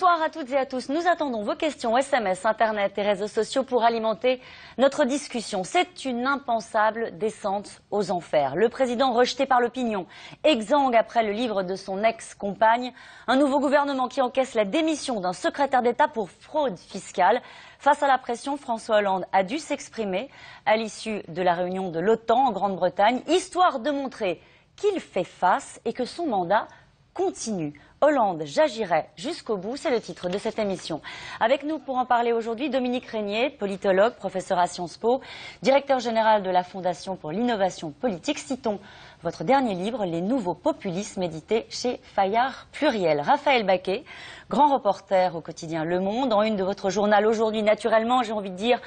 Bonsoir à toutes et à tous. Nous attendons vos questions, SMS, Internet et réseaux sociaux pour alimenter notre discussion. C'est une impensable descente aux enfers. Le président rejeté par l'opinion, exsangue après le livre de son ex-compagne, un nouveau gouvernement qui encaisse la démission d'un secrétaire d'État pour fraude fiscale. Face à la pression, François Hollande a dû s'exprimer à l'issue de la réunion de l'OTAN en Grande-Bretagne, histoire de montrer qu'il fait face et que son mandat continue. Hollande, j'agirai jusqu'au bout, c'est le titre de cette émission. Avec nous pour en parler aujourd'hui, Dominique Régnier, politologue, professeur à Sciences Po, directeur général de la Fondation pour l'innovation politique. Citons votre dernier livre, Les nouveaux populismes, édité chez Fayard Pluriel. Raphaël Baquet, grand reporter au quotidien Le Monde, en une de votre journal aujourd'hui, naturellement, j'ai envie de dire,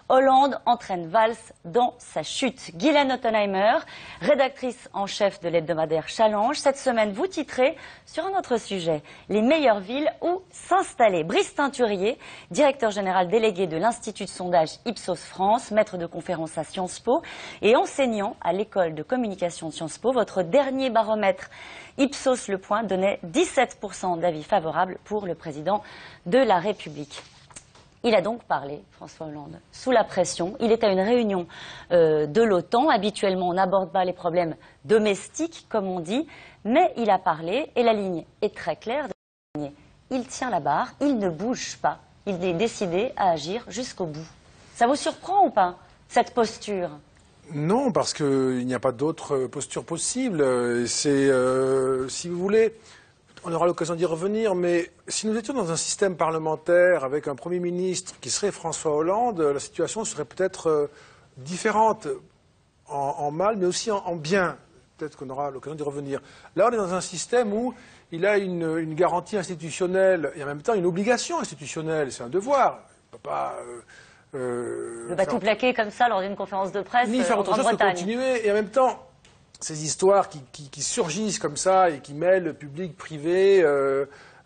Hollande entraîne Valls dans sa chute. Guylaine Ottenheimer, rédactrice en chef de l'hebdomadaire Challenge. Cette semaine, vous titrez sur un autre sujet, les meilleures villes où s'installer. Brice Teinturier, directeur général délégué de l'Institut de sondage Ipsos France, maître de conférence à Sciences Po et enseignant à l'école de communication de Sciences Po. Votre dernier baromètre Ipsos Le Point donnait 17% d'avis favorables pour le président de la République. Il a donc parlé, François Hollande, sous la pression. Il est à une réunion de l'OTAN. Habituellement, on n'aborde pas les problèmes domestiques, comme on dit, mais il a parlé et la ligne est très claire. Il tient la barre, il ne bouge pas. Il est décidé à agir jusqu'au bout. Ça vous surprend ou pas, cette posture ? Non, parce qu'il n'y a pas d'autre posture possible. C'est, si vous voulez... On aura l'occasion d'y revenir, mais si nous étions dans un système parlementaire avec un Premier ministre qui serait François Hollande, la situation serait peut-être différente en mal, mais aussi en bien. Peut-être qu'on aura l'occasion d'y revenir. Là, on est dans un système où il a une garantie institutionnelle et en même temps une obligation institutionnelle. C'est un devoir. Il ne peut pas... ne pas tout plaquer comme ça lors d'une conférence de presse ni faire autre chose que continuer, et en même temps... Ces histoires qui surgissent comme ça et qui mêlent public, privé,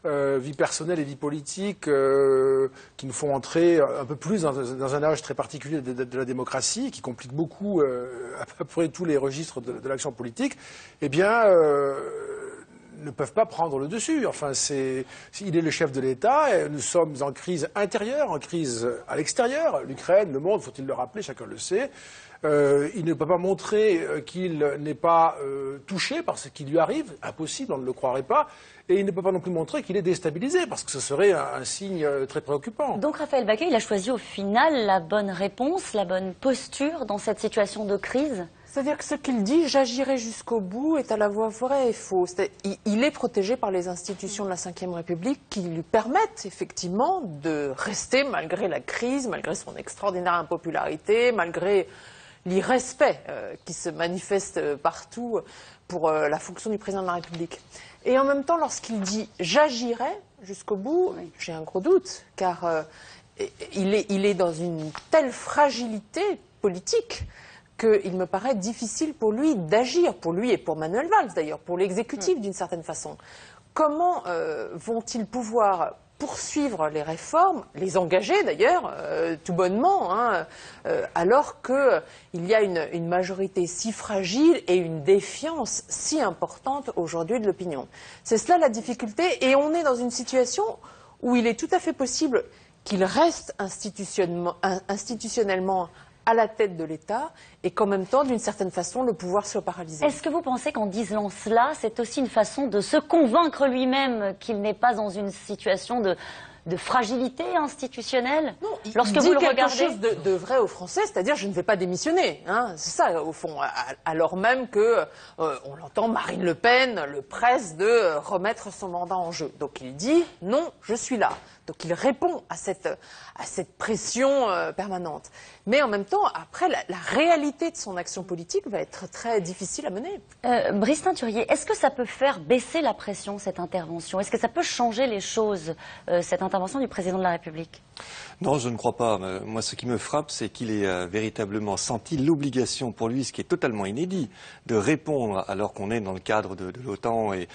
vie personnelle et vie politique, qui nous font entrer un peu plus dans un âge très particulier de la démocratie, qui complique beaucoup à peu près tous les registres de l'action politique, eh bien, ne peuvent pas prendre le dessus. Enfin, il est le chef de l'État, nous sommes en crise intérieure, en crise à l'extérieur. L'Ukraine, le monde, faut-il le rappeler, chacun le sait. Il ne peut pas montrer qu'il n'est pas touché par ce qui lui arrive, impossible, on ne le croirait pas, et il ne peut pas non plus montrer qu'il est déstabilisé, parce que ce serait un signe très préoccupant. Donc Raphaël Baquet, il a choisi au final la bonne réponse, la bonne posture dans cette situation de crise ? C'est-à-dire que ce qu'il dit, j'agirai jusqu'au bout, est à la fois vrai et faux. Il est protégé par les institutions de la Ve République qui lui permettent effectivement de rester malgré la crise, malgré son extraordinaire impopularité, malgré l'irrespect qui se manifeste partout pour la fonction du président de la République. Et en même temps, lorsqu'il dit « j'agirai jusqu'au bout oui. », j'ai un gros doute, car il est dans une telle fragilité politique qu'il me paraît difficile pour lui d'agir, pour lui et pour Manuel Valls d'ailleurs, pour l'exécutif d'une certaine façon. Comment vont-ils pouvoir poursuivre les réformes, les engager d'ailleurs, tout bonnement, hein, alors qu'il y a une majorité si fragile et une défiance si importante aujourd'hui de l'opinion. C'est cela la difficulté, et on est dans une situation où il est tout à fait possible qu'il reste institutionnellement à la tête de l'État et qu'en même temps, d'une certaine façon, le pouvoir soit paralysé. Est-ce que vous pensez qu'en disant cela, c'est aussi une façon de se convaincre lui-même qu'il n'est pas dans une situation de fragilité institutionnelle? Non, il lorsque dit vous le quelque regardez... chose de vrai aux Français, c'est-à-dire je ne vais pas démissionner. Hein, c'est ça, au fond. Alors même que, on l'entend, Marine Le Pen le presse de remettre son mandat en jeu. Donc il dit non, je suis là. Donc il répond à cette pression permanente. Mais en même temps, après, la réalité de son action politique va être très difficile à mener. Brice Teinturier, est-ce que ça peut faire baisser la pression, cette intervention? Est-ce que ça peut changer les choses, cette intervention du président de la République? Non, je ne crois pas. Moi, ce qui me frappe, c'est qu'il ait véritablement senti l'obligation pour lui, ce qui est totalement inédit, de répondre, alors qu'on est dans le cadre de l'OTAN et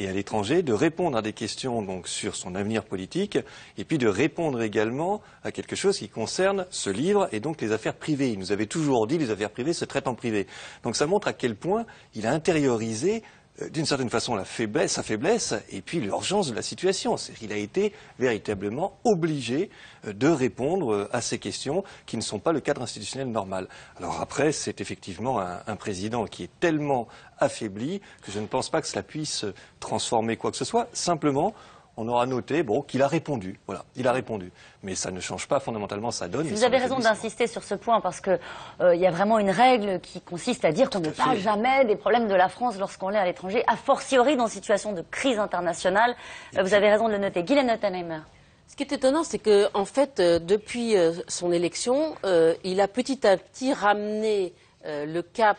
à l'étranger, de répondre à des questions donc, sur son avenir politique, et puis de répondre également à quelque chose qui concerne ce livre et donc les affaires privées. Il nous avait toujours dit les affaires privées se traitent en privé. Donc ça montre à quel point il a intériorisé d'une certaine façon sa faiblesse et puis l'urgence de la situation. C'est-à-dire qu'il a été véritablement obligé de répondre à ces questions qui ne sont pas le cadre institutionnel normal. Alors après, c'est effectivement un président qui est tellement affaibli que je ne pense pas que cela puisse transformer quoi que ce soit. Simplement, on aura noté qu'il a répondu. Voilà, il a répondu. Mais ça ne change pas fondamentalement sa donne. Vous avez raison d'insister sur ce point parce que y a vraiment une règle qui consiste à dire qu'on ne parle jamais des problèmes de la France lorsqu'on est à l'étranger, a fortiori dans une situation de crise internationale. Vous avez raison de le noter. Guylaine Ottenheimer. Ce qui est étonnant, c'est que, en fait, depuis son élection, il a petit à petit ramené le cap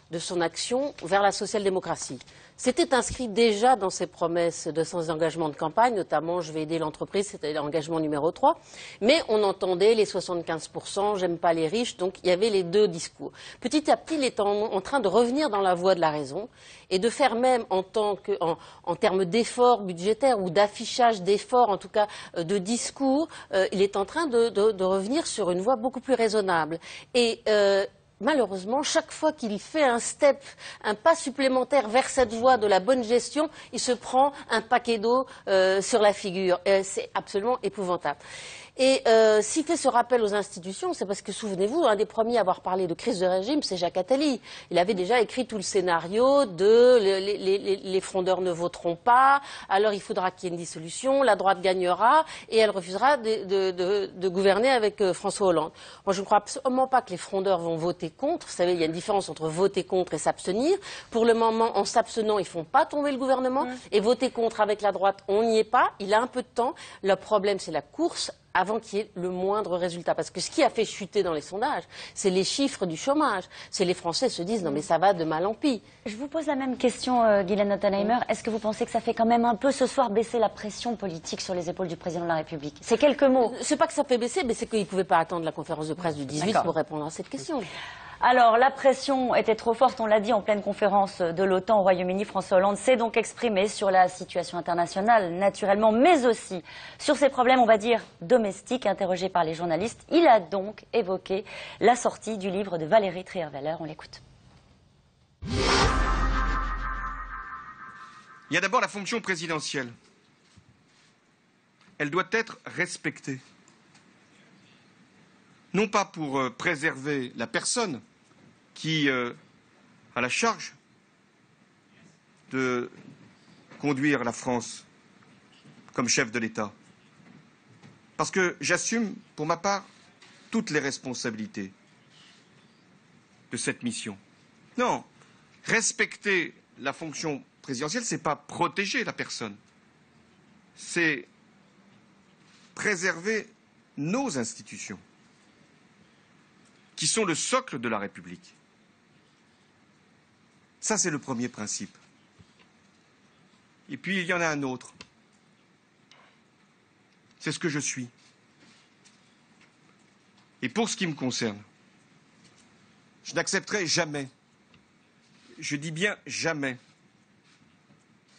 de son action vers la social-démocratie. C'était inscrit déjà dans ses promesses de ses engagements de campagne, notamment je vais aider l'entreprise, c'était l'engagement numéro 3. Mais on entendait les 75%, j'aime pas les riches, donc il y avait les deux discours. Petit à petit, il est en train de revenir dans la voie de la raison et de faire même en termes d'efforts budgétaires ou d'affichage d'efforts, en tout cas de discours, il est en train de revenir sur une voie beaucoup plus raisonnable. Et malheureusement, chaque fois qu'il fait un pas supplémentaire vers cette voie de la bonne gestion, il se prend un paquet d'eau sur la figure. C'est absolument épouvantable. Et s'il fait ce rappel aux institutions, c'est parce que, souvenez-vous, un des premiers à avoir parlé de crise de régime, c'est Jacques Attali. Il avait déjà écrit tout le scénario de les frondeurs ne voteront pas, alors il faudra qu'il y ait une dissolution, la droite gagnera et elle refusera de gouverner avec François Hollande. Moi, je ne crois absolument pas que les frondeurs vont voter contre. Vous savez, il y a une différence entre voter contre et s'abstenir. Pour le moment, en s'abstenant, ils ne font pas tomber le gouvernement. Et voter contre avec la droite, on n'y est pas. Il a un peu de temps. Le problème, c'est la course avant qu'il y ait le moindre résultat. Parce que ce qui a fait chuter dans les sondages, c'est les chiffres du chômage. C'est les Français se disent, non mais ça va de mal en pis. Je vous pose la même question, Guylaine Ottenheimer. Est-ce que vous pensez que ça fait quand même un peu ce soir baisser la pression politique sur les épaules du président de la République? C'est quelques mots. C'est pas que ça fait baisser, mais c'est qu'il ne pouvait pas attendre la conférence de presse du 18 pour répondre à cette question. Alors, la pression était trop forte, on l'a dit, en pleine conférence de l'OTAN au Royaume-Uni. François Hollande s'est donc exprimé sur la situation internationale, naturellement, mais aussi sur ses problèmes, on va dire, domestiques, interrogé par les journalistes. Il a donc évoqué la sortie du livre de Valérie Trierweiler. On l'écoute. Il y a d'abord la fonction présidentielle. Elle doit être respectée. Non pas pour préserver la personne qui a la charge de conduire la France comme chef de l'État. Parce que j'assume, pour ma part, toutes les responsabilités de cette mission. Non, respecter la fonction présidentielle, ce n'est pas protéger la personne. C'est préserver nos institutions, qui sont le socle de la République. Ça, c'est le premier principe. Et puis, il y en a un autre. C'est ce que je suis. Et pour ce qui me concerne, je n'accepterai jamais, je dis bien jamais,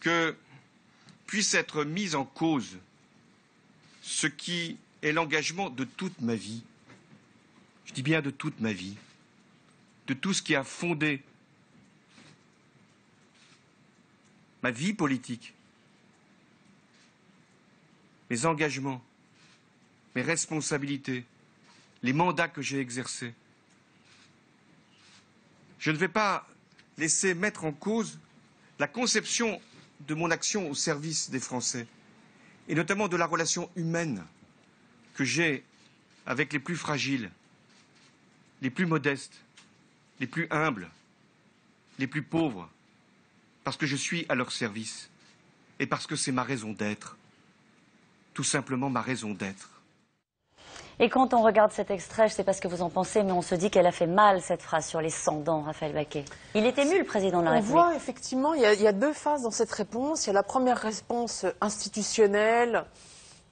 que puisse être mis en cause ce qui est l'engagement de toute ma vie. Je dis bien de toute ma vie, de tout ce qui a fondé ma vie politique, mes engagements, mes responsabilités, les mandats que j'ai exercés. Je ne vais pas laisser mettre en cause la conception de mon action au service des Français, et notamment de la relation humaine que j'ai avec les plus fragiles, les plus modestes, les plus humbles, les plus pauvres, parce que je suis à leur service et parce que c'est ma raison d'être, tout simplement ma raison d'être. Et quand on regarde cet extrait, je ne sais pas ce que vous en pensez, mais on se dit qu'elle a fait mal, cette phrase sur les 100 dents, Raphaël Baquet. Il est ému, le président de la République. On voit effectivement, il y a deux phases dans cette réponse. Il y a la première réponse institutionnelle,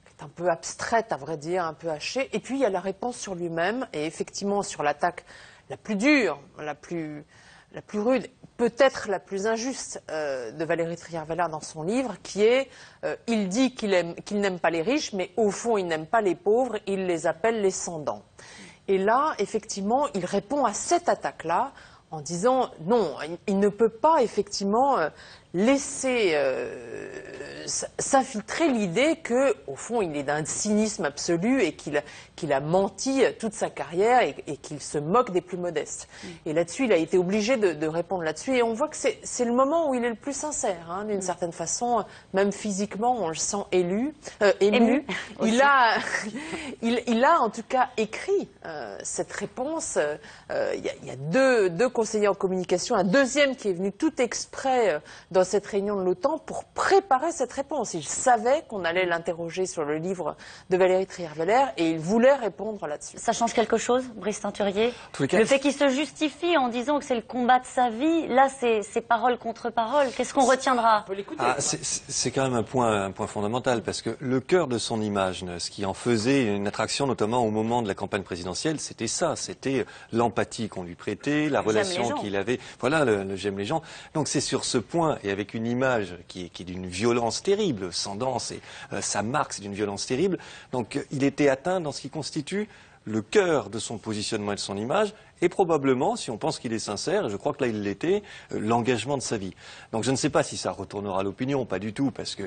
qui est un peu abstraite, à vrai dire, un peu hachée. Et puis il y a la réponse sur lui-même, et effectivement sur l'attaque la plus dure, la plus rude, peut-être la plus injuste de Valérie Trierweiler dans son livre, qui est il dit qu'il n'aime pas les riches, mais au fond il n'aime pas les pauvres, il les appelle les sans-dents. Et là, effectivement, il répond à cette attaque-là en disant non, il ne peut pas effectivement laissé s'infiltrer l'idée que, au fond, il est d'un cynisme absolu et qu'il a menti toute sa carrière et qu'il se moque des plus modestes. Et là-dessus, il a été obligé de répondre là-dessus. Et on voit que c'est le moment où il est le plus sincère, hein, d'une certaine façon, même physiquement, on le sent ému. Il a en tout cas écrit cette réponse. Il y a deux conseillers en communication, un deuxième qui est venu tout exprès dans cette réunion de l'OTAN pour préparer cette réponse. Il savait qu'on allait l'interroger sur le livre de Valérie Trierweiler et il voulait répondre là-dessus. Ça change quelque chose, Brice Teinturier? Le fait qu'il se justifie en disant que c'est le combat de sa vie, là c'est parole contre parole. Qu'est-ce qu'on retiendra? C'est quand même un point fondamental, parce que le cœur de son image, ce qui en faisait une attraction notamment au moment de la campagne présidentielle, c'était ça, c'était l'empathie qu'on lui prêtait, la relation qu'il avait, voilà, le j'aime les gens. Donc c'est sur ce point, et avec une image qui est d'une violence terrible, sans danse, et sa marque c'est d'une violence terrible, donc il était atteint dans ce qui constitue le cœur de son positionnement et de son image, et probablement, si on pense qu'il est sincère, et je crois que là il l'était, l'engagement de sa vie. Donc je ne sais pas si ça retournera l'opinion, pas du tout, parce que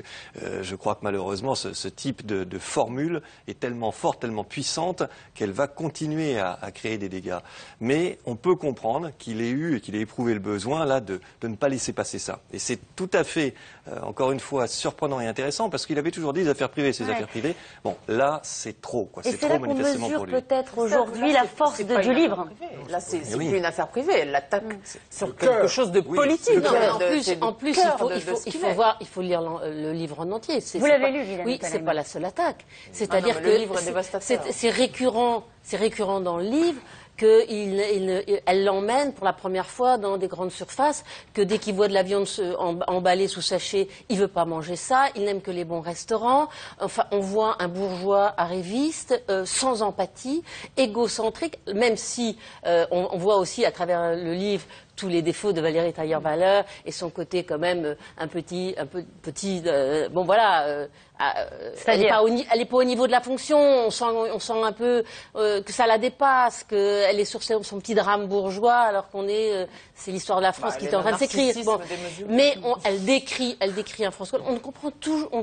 je crois que malheureusement ce type de formule est tellement forte, tellement puissante, qu'elle va continuer à créer des dégâts. Mais on peut comprendre qu'il ait eu et qu'il ait éprouvé le besoin là de ne pas laisser passer ça. Et c'est tout à fait, encore une fois, surprenant et intéressant, parce qu'il avait toujours dit les affaires privées, ses affaires privées. Bon, là c'est trop, quoi. C'est trop manifestement pour lui. Et c'est là qu'on mesure peut-être aujourd'hui la force du livre. Là, c'est plus une affaire privée. Elle l'attaque sur quelque chose de politique. En plus, il faut lire le livre en entier. Vous l'avez lu, Villani? Oui, c'est pas la seule attaque. C'est-à-dire que c'est récurrent dans le livre qu'elle l'emmène pour la première fois dans des grandes surfaces, que dès qu'il voit de la viande emballée sous sachet, il veut pas manger ça, il n'aime que les bons restaurants. Enfin, on voit un bourgeois arriviste, sans empathie, égocentrique, même si on voit aussi à travers le livre tous les défauts de Valérie Trierweiler et son côté quand même un peu petit, bon voilà, elle n'est pas au niveau de la fonction, on sent un peu que ça la dépasse, qu'elle est sur son petit drame bourgeois, alors c'est l'histoire de la France qui est en train de s'écrire. Bon. Mais elle décrit un François, on ne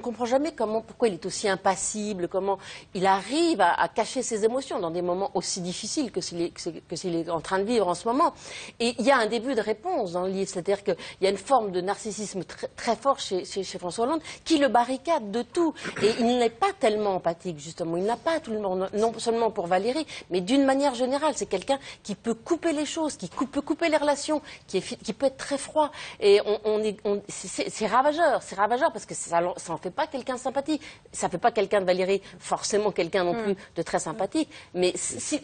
comprend jamais pourquoi il est aussi impassible, comment il arrive à cacher ses émotions dans des moments aussi difficiles que s'il est en train de vivre en ce moment. Et il y a un début de réponse dans le livre, c'est-à-dire qu'il y a une forme de narcissisme très fort chez François Hollande qui le barricade de tout. Et il n'est pas tellement empathique, justement. Il n'a pas tout le monde, non seulement pour Valérie, mais d'une manière générale. C'est quelqu'un qui peut couper les choses, qui peut couper les relations, qui peut être très froid. Et c'est ravageur parce que ça n'en fait pas quelqu'un de sympathique. Ça ne fait pas quelqu'un de Valérie forcément quelqu'un non plus de très sympathique. Mais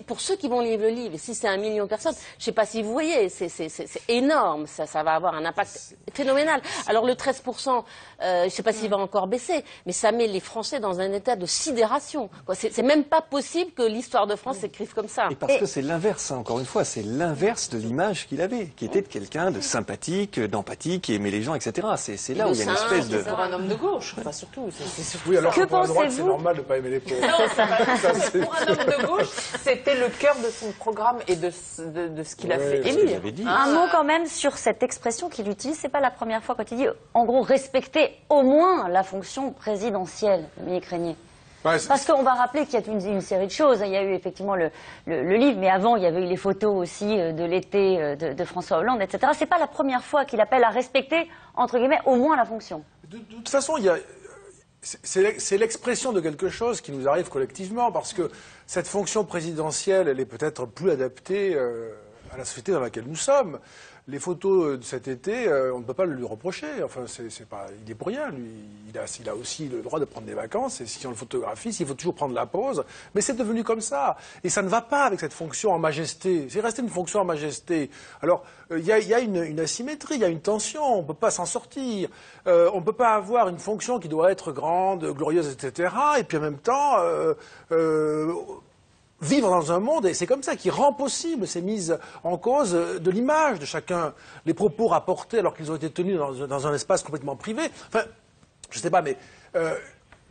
pour ceux qui vont lire le livre, et si c'est 1 million de personnes, je ne sais pas si vous voyez, c'est énorme, ça va avoir un impact phénoménal. Alors le 13%, je ne sais pas s'il va encore baisser, mais ça met les Français dans un état de sidération. C'est même pas possible que l'histoire de France s'écrive comme ça. Et parce que c'est l'inverse, hein, encore une fois, c'est l'inverse de l'image qu'il avait, qui était de quelqu'un de sympathique, d'empathique, qui aimait les gens, etc. C'est là où il y a une espèce de... Pour un homme de gauche, enfin surtout. Oui, alors que pensez-vous? C'est normal de ne pas aimer les pauvres. Pour un homme de gauche, c'était le cœur de son programme et de ce qu'il a fait élire. Un mot quand même sur cette expression qu'il utilise. C'est pas la première fois quand il dit, en gros, respecter au moins la fonction présidentielle, Dominique Régnier. Parce qu'on va rappeler qu'il y a une série de choses. Il y a eu effectivement le livre, mais avant, il y avait eu les photos aussi de l'été de François Hollande, etc. C'est pas la première fois qu'il appelle à respecter, entre guillemets, au moins la fonction. De toute façon, c'est l'expression de quelque chose qui nous arrive collectivement, parce que cette fonction présidentielle, elle est peut-être plus adaptée à la société dans laquelle nous sommes. Les photos de cet été, on ne peut pas le lui reprocher. Enfin, il est pour rien, lui. Il a aussi le droit de prendre des vacances, et si on le photographie, il faut toujours prendre la pause. Mais c'est devenu comme ça. Et ça ne va pas avec cette fonction en majesté. C'est resté une fonction en majesté. Alors, il y a une asymétrie, il y a une tension, on ne peut pas s'en sortir. On ne peut pas avoir une fonction qui doit être grande, glorieuse, etc. Et puis en même temps... vivre dans un monde, et c'est comme ça qui rend possible ces mises en cause de l'image de chacun, les propos rapportés alors qu'ils ont été tenus dans un espace complètement privé. Enfin, je ne sais pas, mais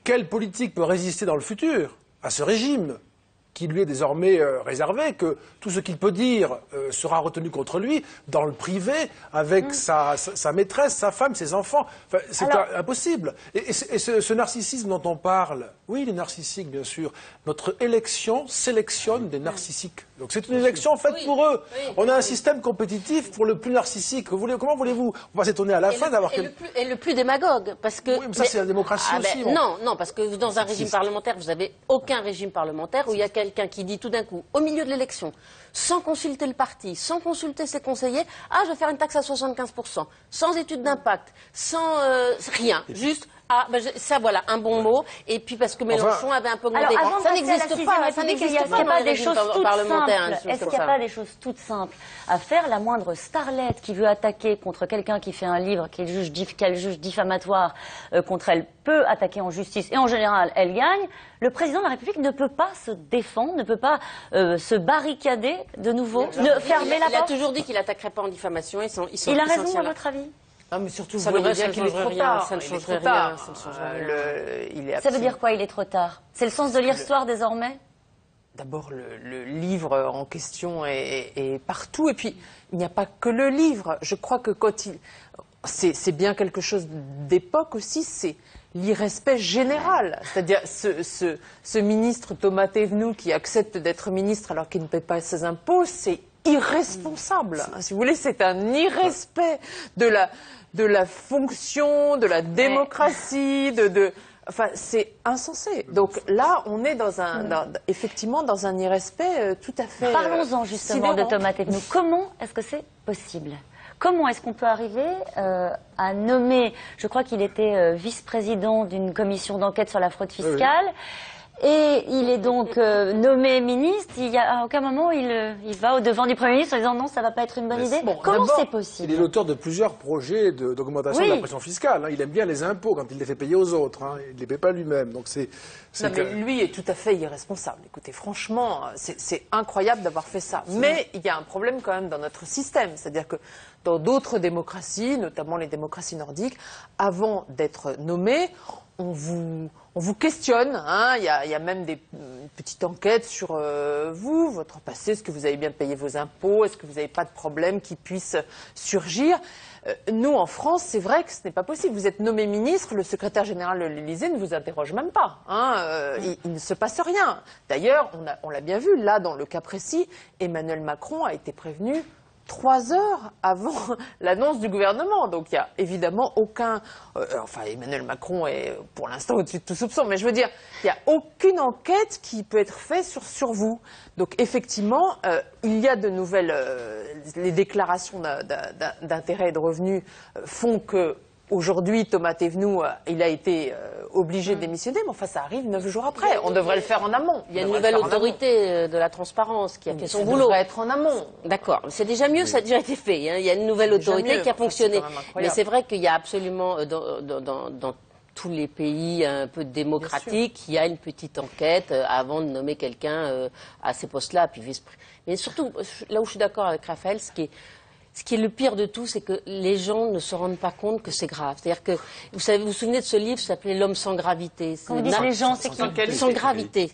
quelle politique peut résister dans le futur à ce régime qui lui est désormais réservé, que tout ce qu'il peut dire sera retenu contre lui dans le privé, avec sa maîtresse, sa femme, ses enfants. Enfin, c'est impossible. Et ce narcissisme dont on parle, oui, les narcissiques, bien sûr. Notre élection sélectionne des narcissiques. Donc c'est une élection faite pour eux. Oui, on a un système compétitif pour le plus narcissique. Comment voulez-vous? On va s'étonner à la fin d'avoir... Et le plus démagogue, parce que... Oui, mais ça c'est la démocratie aussi. Bon. Non, parce que dans un régime parlementaire, vous n'avez aucun régime parlementaire où il y a quelqu'un qui dit tout d'un coup, au milieu de l'élection, sans consulter le parti, sans consulter ses conseillers, ah, je vais faire une taxe à 75%, sans étude d'impact, sans rien, juste... Ah, ça voilà, un bon mot. Et puis parce que Mélenchon avait un peu augmenté. Alors, ça n'existe pas. Ça n'existe pas dans les régimes parlementaires. Est-ce qu'il n'y a pas des choses toutes simples à faire? La moindre starlette qui veut attaquer contre quelqu'un qui fait un livre qu'elle juge diffamatoire contre elle peut attaquer en justice. Et en général, elle gagne. Le président de la République ne peut pas se défendre, ne peut pas se barricader de nouveau, fermer la porte. Il a toujours dit qu'il n'attaquerait pas en diffamation. Il a raison, à votre avis? Non, mais surtout, ça vous ne voyez bien qu'il est trop tard. Ça ne changerait rien. Ça veut dire quoi, il est trop tard? C'est le sens de l'histoire désormais? D'abord, le livre en question est partout. Et puis, il n'y a pas que le livre. Je crois que c'est bien quelque chose d'époque aussi, c'est l'irrespect général. C'est-à-dire, ce ministre Thomas Thévenoud qui accepte d'être ministre alors qu'il ne paie pas ses impôts, c'est irresponsable. Si vous voulez, c'est un irrespect de la fonction, de la démocratie, enfin, c'est insensé. Donc là, on est effectivement dans un irrespect tout à fait Parlons-en justement de Thomas Thévenoud. Comment est-ce que c'est possible? Comment est-ce qu'on peut arriver à nommer, je crois qu'il était vice-président d'une commission d'enquête sur la fraude fiscale, et il est donc nommé ministre. À aucun moment il va au-devant du Premier ministre en disant non, ça ne va pas être une bonne idée. Comment c'est possible? Il est l'auteur de plusieurs projets d'augmentation de la pression fiscale. Hein. Il aime bien les impôts quand il les fait payer aux autres. Hein. Il ne les paie pas lui-même. Donc mais lui est tout à fait irresponsable. Écoutez, franchement, c'est incroyable d'avoir fait ça. Mais il y a un problème quand même dans notre système. C'est-à-dire que dans d'autres démocraties, notamment les démocraties nordiques, avant d'être nommé, on vous questionne, hein, il y a même des petites enquêtes sur vous, votre passé, est-ce que vous avez bien payé vos impôts, est-ce que vous n'avez pas de problème qui puisse surgir. Nous, en France, c'est vrai que ce n'est pas possible. Vous êtes nommé ministre, le secrétaire général de l'Élysée ne vous interroge même pas. Hein, il ne se passe rien. D'ailleurs, on l'a bien vu, là, dans le cas précis, Emmanuel Macron a été prévenu 3 heures avant l'annonce du gouvernement. Donc il n'y a évidemment aucun... enfin, Emmanuel Macron est pour l'instant au-dessus de tout soupçon, mais je veux dire, il n'y a aucune enquête qui peut être faite sur vous. Donc effectivement, il y a de nouvelles... les déclarations d'intérêt et de revenus font que aujourd'hui, Thomas Thévenoud, il a été obligé de démissionner, mais enfin, ça arrive 9 jours après. On devrait le faire en amont. Il y a une nouvelle autorité de la transparence qui a fait son boulot. Ça devrait être en amont. D'accord. C'est déjà mieux, ça a déjà été fait. Hein. Il y a une nouvelle autorité qui a fonctionné. Mais c'est vrai qu'il y a absolument, dans tous les pays un peu démocratiques, il y a une petite enquête avant de nommer quelqu'un à ces postes-là. Mais surtout, là où je suis d'accord avec Raphaël, ce qui est le pire de tout, c'est que les gens ne se rendent pas compte que c'est grave. C'est-à-dire que, vous vous souvenez de ce livre qui s'appelait L'homme sans gravité. Quand vous dites les gens, c'est qui? Sans gravité.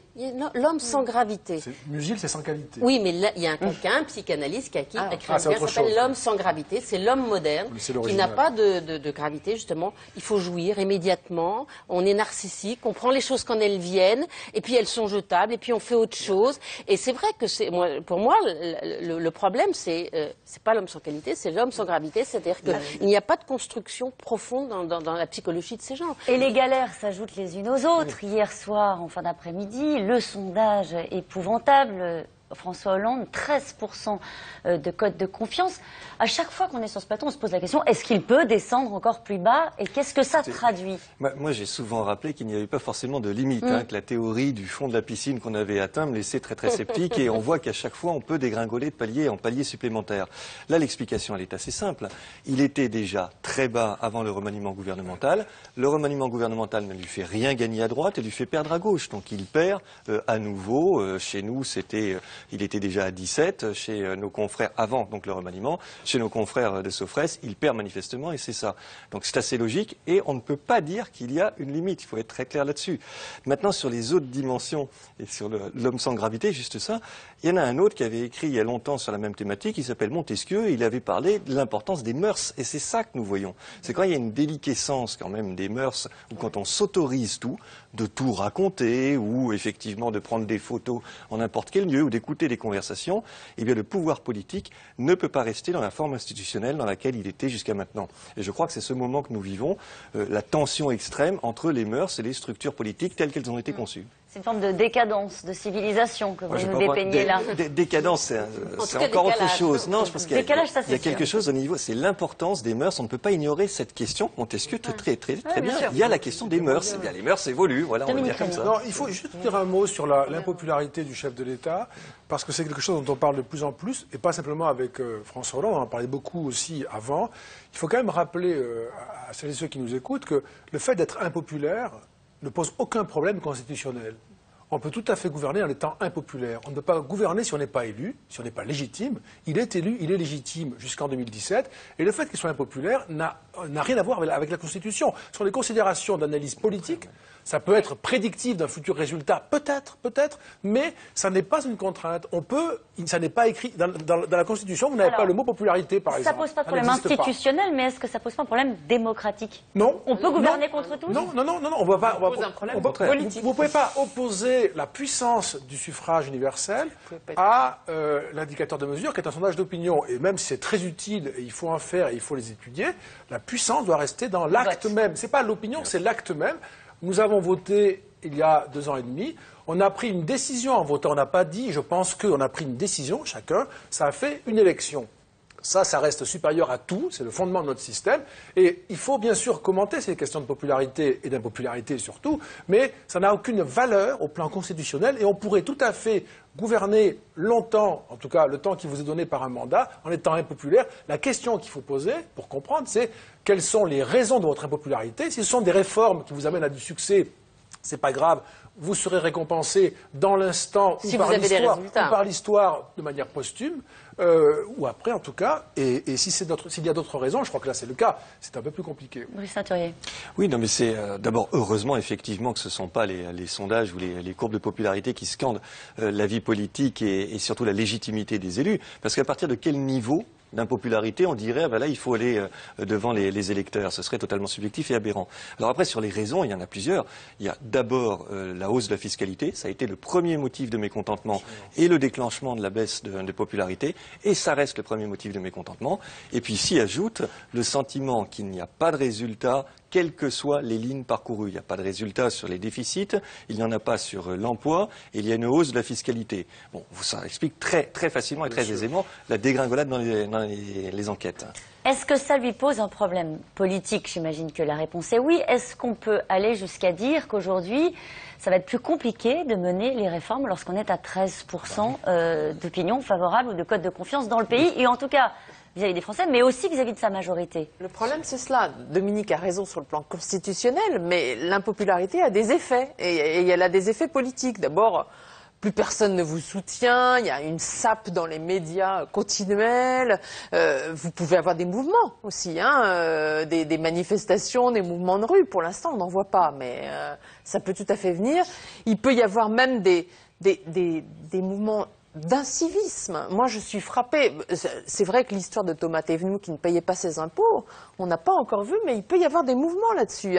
L'homme sans gravité. Musil, c'est sans qualité. Oui, mais là, il y a quelqu'un, un psychanalyste, qui a écrit un bouquin qui s'appelle L'homme sans gravité. C'est l'homme moderne qui n'a pas de gravité, justement. Il faut jouir immédiatement. On est narcissique. On prend les choses quand elles viennent. Et puis elles sont jetables. Et puis on fait autre chose. Et c'est vrai que pour moi, le problème, c'est pas l'homme sans qualité. C'est l'homme sans gravité, c'est-à-dire qu'il n'y a pas de construction profonde dans la psychologie de ces gens. Et les galères s'ajoutent les unes aux autres. Hier soir, en fin d'après-midi, le sondage épouvantable, François Hollande, 13% de cote de confiance. À chaque fois qu'on est sur ce plateau, on se pose la question, est-ce qu'il peut descendre encore plus bas? Et qu'est-ce que ça traduit? Moi, j'ai souvent rappelé qu'il n'y avait pas forcément de limite, hein, que la théorie du fond de la piscine qu'on avait atteint me laissait très très sceptique, et on voit qu'à chaque fois, on peut dégringoler de palier en palier supplémentaire. Là, l'explication, elle est assez simple. Il était déjà très bas avant le remaniement gouvernemental. Le remaniement gouvernemental ne lui fait rien gagner à droite et lui fait perdre à gauche. Donc il perd à nouveau. Chez nous, c'était Il était déjà à 17 chez nos confrères avant donc le remaniement. Chez nos confrères de Sofres, il perd manifestement et c'est ça. Donc c'est assez logique et on ne peut pas dire qu'il y a une limite. Il faut être très clair là-dessus. Maintenant, sur les autres dimensions et sur l'homme sans gravité, juste ça, il y en a un autre qui avait écrit il y a longtemps sur la même thématique, il s'appelle Montesquieu, et il avait parlé de l'importance des mœurs. Et c'est ça que nous voyons. C'est quand il y a une déliquescence quand même des mœurs, ou quand on s'autorise tout, de tout raconter, ou effectivement de prendre des photos en n'importe quel lieu, ou d'écouter des conversations, eh bien le pouvoir politique ne peut pas rester dans la forme institutionnelle dans laquelle il était jusqu'à maintenant. Et je crois que c'est ce moment que nous vivons, la tension extrême entre les mœurs et les structures politiques telles qu'elles ont été conçues. C'est une forme de décadence, de civilisation que vous nous dépeignez là. Décadence, c'est encore autre chose. Non, je pense qu'il y a quelque chose au niveau, c'est l'importance des mœurs. On ne peut pas ignorer cette question. Montesquieu, très bien. Il y a la question des mœurs. Eh bien, les mœurs évoluent, voilà, on va dire comme ça. Non, il faut juste dire un mot sur l'impopularité du chef de l'État, parce que c'est quelque chose dont on parle de plus en plus, et pas simplement avec François Hollande, on en parlait beaucoup aussi avant. Il faut quand même rappeler à celles et ceux qui nous écoutent que le fait d'être impopulaire ne pose aucun problème constitutionnel. On peut tout à fait gouverner en étant impopulaire. On ne peut pas gouverner si on n'est pas élu, si on n'est pas légitime. Il est élu, il est légitime jusqu'en 2017. Et le fait qu'il soit impopulaire n'a rien à voir avec la Constitution. Ce sont des considérations d'analyse politique. Ça peut être prédictif d'un futur résultat, peut-être, mais ça n'est pas une contrainte. Ça n'est pas écrit dans la Constitution, vous n'avez pas le mot popularité, par exemple. Ça pose pas de problème institutionnel, mais est-ce que ça pose pas un problème démocratique? Non. On peut gouverner contre tous? Non, on va pas. Ça pose un problème politique. Vous ne pouvez pas opposer la puissance du suffrage universel à l'indicateur de mesure qui est un sondage d'opinion. Et même si c'est très utile, et il faut en faire et il faut les étudier, la puissance doit rester dans l'acte même. Ce n'est pas l'opinion, c'est l'acte même. Nous avons voté il y a 2 ans et demi. On a pris une décision en votant. On n'a pas dit, je pense qu'on a pris une décision, chacun. Ça a fait une élection. Ça reste supérieur à tout. C'est le fondement de notre système. Et il faut bien sûr commenter ces questions de popularité et d'impopularité surtout. Mais ça n'a aucune valeur au plan constitutionnel. Et on pourrait tout à fait gouverner longtemps, en tout cas le temps qui vous est donné par un mandat, en étant impopulaire. La question qu'il faut poser, pour comprendre, c'est quelles sont les raisons de votre impopularité. Si ce sont des réformes qui vous amènent à du succès, c'est pas grave. Vous serez récompensé dans l'instant ou par l'histoire de manière posthume, ou après en tout cas. Et s'il y a d'autres raisons, je crois que là c'est le cas, c'est un peu plus compliqué. Brice Ceinturier. Oui, non, mais c'est d'abord heureusement effectivement que ce ne sont pas les sondages ou les courbes de popularité qui scandent la vie politique et surtout la légitimité des élus, parce qu'à partir de quel niveau d'impopularité, on dirait, là, il faut aller devant les électeurs. Ce serait totalement subjectif et aberrant. Alors après, sur les raisons, il y en a plusieurs. Il y a d'abord la hausse de la fiscalité. Ça a été le premier motif de mécontentement et le déclenchement de la baisse de popularité. Et ça reste le premier motif de mécontentement. Et puis s'y ajoute le sentiment qu'il n'y a pas de résultat, quelles que soient les lignes parcourues. Il n'y a pas de résultat sur les déficits, il n'y en a pas sur l'emploi, et il y a une hausse de la fiscalité. Bon, ça explique très facilement et très aisément la dégringolade dans les enquêtes. Est-ce que ça lui pose un problème politique? J'imagine que la réponse est oui. Est-ce qu'on peut aller jusqu'à dire qu'aujourd'hui, ça va être plus compliqué de mener les réformes lorsqu'on est à 13% d'opinion favorable ou de code de confiance dans le pays, et en tout cas vis-à-vis des Français, mais aussi vis-à-vis de sa majorité? Le problème, c'est cela. Dominique a raison sur le plan constitutionnel, mais l'impopularité a des effets. Et elle a des effets politiques. D'abord, plus personne ne vous soutient, il y a une sape dans les médias continuelle. Vous pouvez avoir des mouvements aussi, des manifestations, des mouvements de rue. Pour l'instant, on n'en voit pas, mais ça peut tout à fait venir. Il peut y avoir même des mouvements d'incivisme. Moi, je suis frappée. C'est vrai que l'histoire de Thomas Thévenoud qui ne payait pas ses impôts, on n'a pas encore vu, mais il peut y avoir des mouvements là-dessus,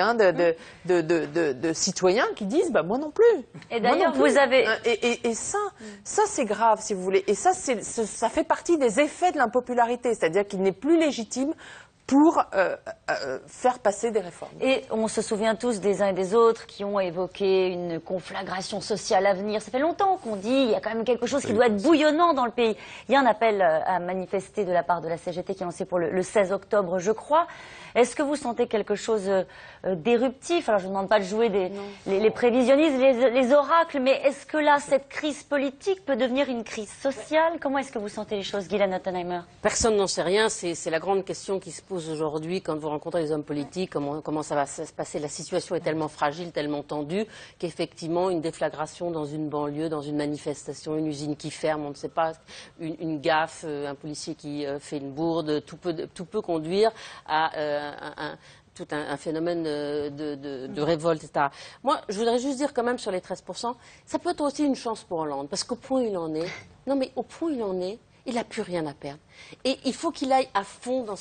de citoyens qui disent, moi non plus. Et d'ailleurs, vous avez... Et ça c'est grave, si vous voulez. Et ça fait partie des effets de l'impopularité, c'est-à-dire qu'il n'est plus légitime pour faire passer des réformes. Et on se souvient tous des uns et des autres qui ont évoqué une conflagration sociale à venir. Ça fait longtemps qu'on dit il y a quand même quelque chose qui doit être bouillonnant dans le pays. Il y a un appel à manifester de la part de la CGT qui est lancé pour le 16 octobre, je crois. Est-ce que vous sentez quelque chose d'éruptif? Alors je ne demande pas de jouer les prévisionnistes, les oracles, mais est-ce que là, cette crise politique peut devenir une crise sociale? Comment est-ce que vous sentez les choses, Guylaine Ottenheimer? Personne n'en sait rien, c'est la grande question qui se pose suppose aujourd'hui, quand vous rencontrez les hommes politiques, comment ça va se passer. La situation est tellement fragile, tellement tendue, qu'effectivement, une déflagration dans une banlieue, dans une manifestation, une usine qui ferme, on ne sait pas, une gaffe, un policier qui fait une bourde, tout peut conduire à tout un phénomène de révolte, etc. Moi, je voudrais juste dire quand même sur les 13%, ça peut être aussi une chance pour Hollande, parce qu'au point où il en est, il n'a plus rien à perdre. Et il faut qu'il aille à fond dans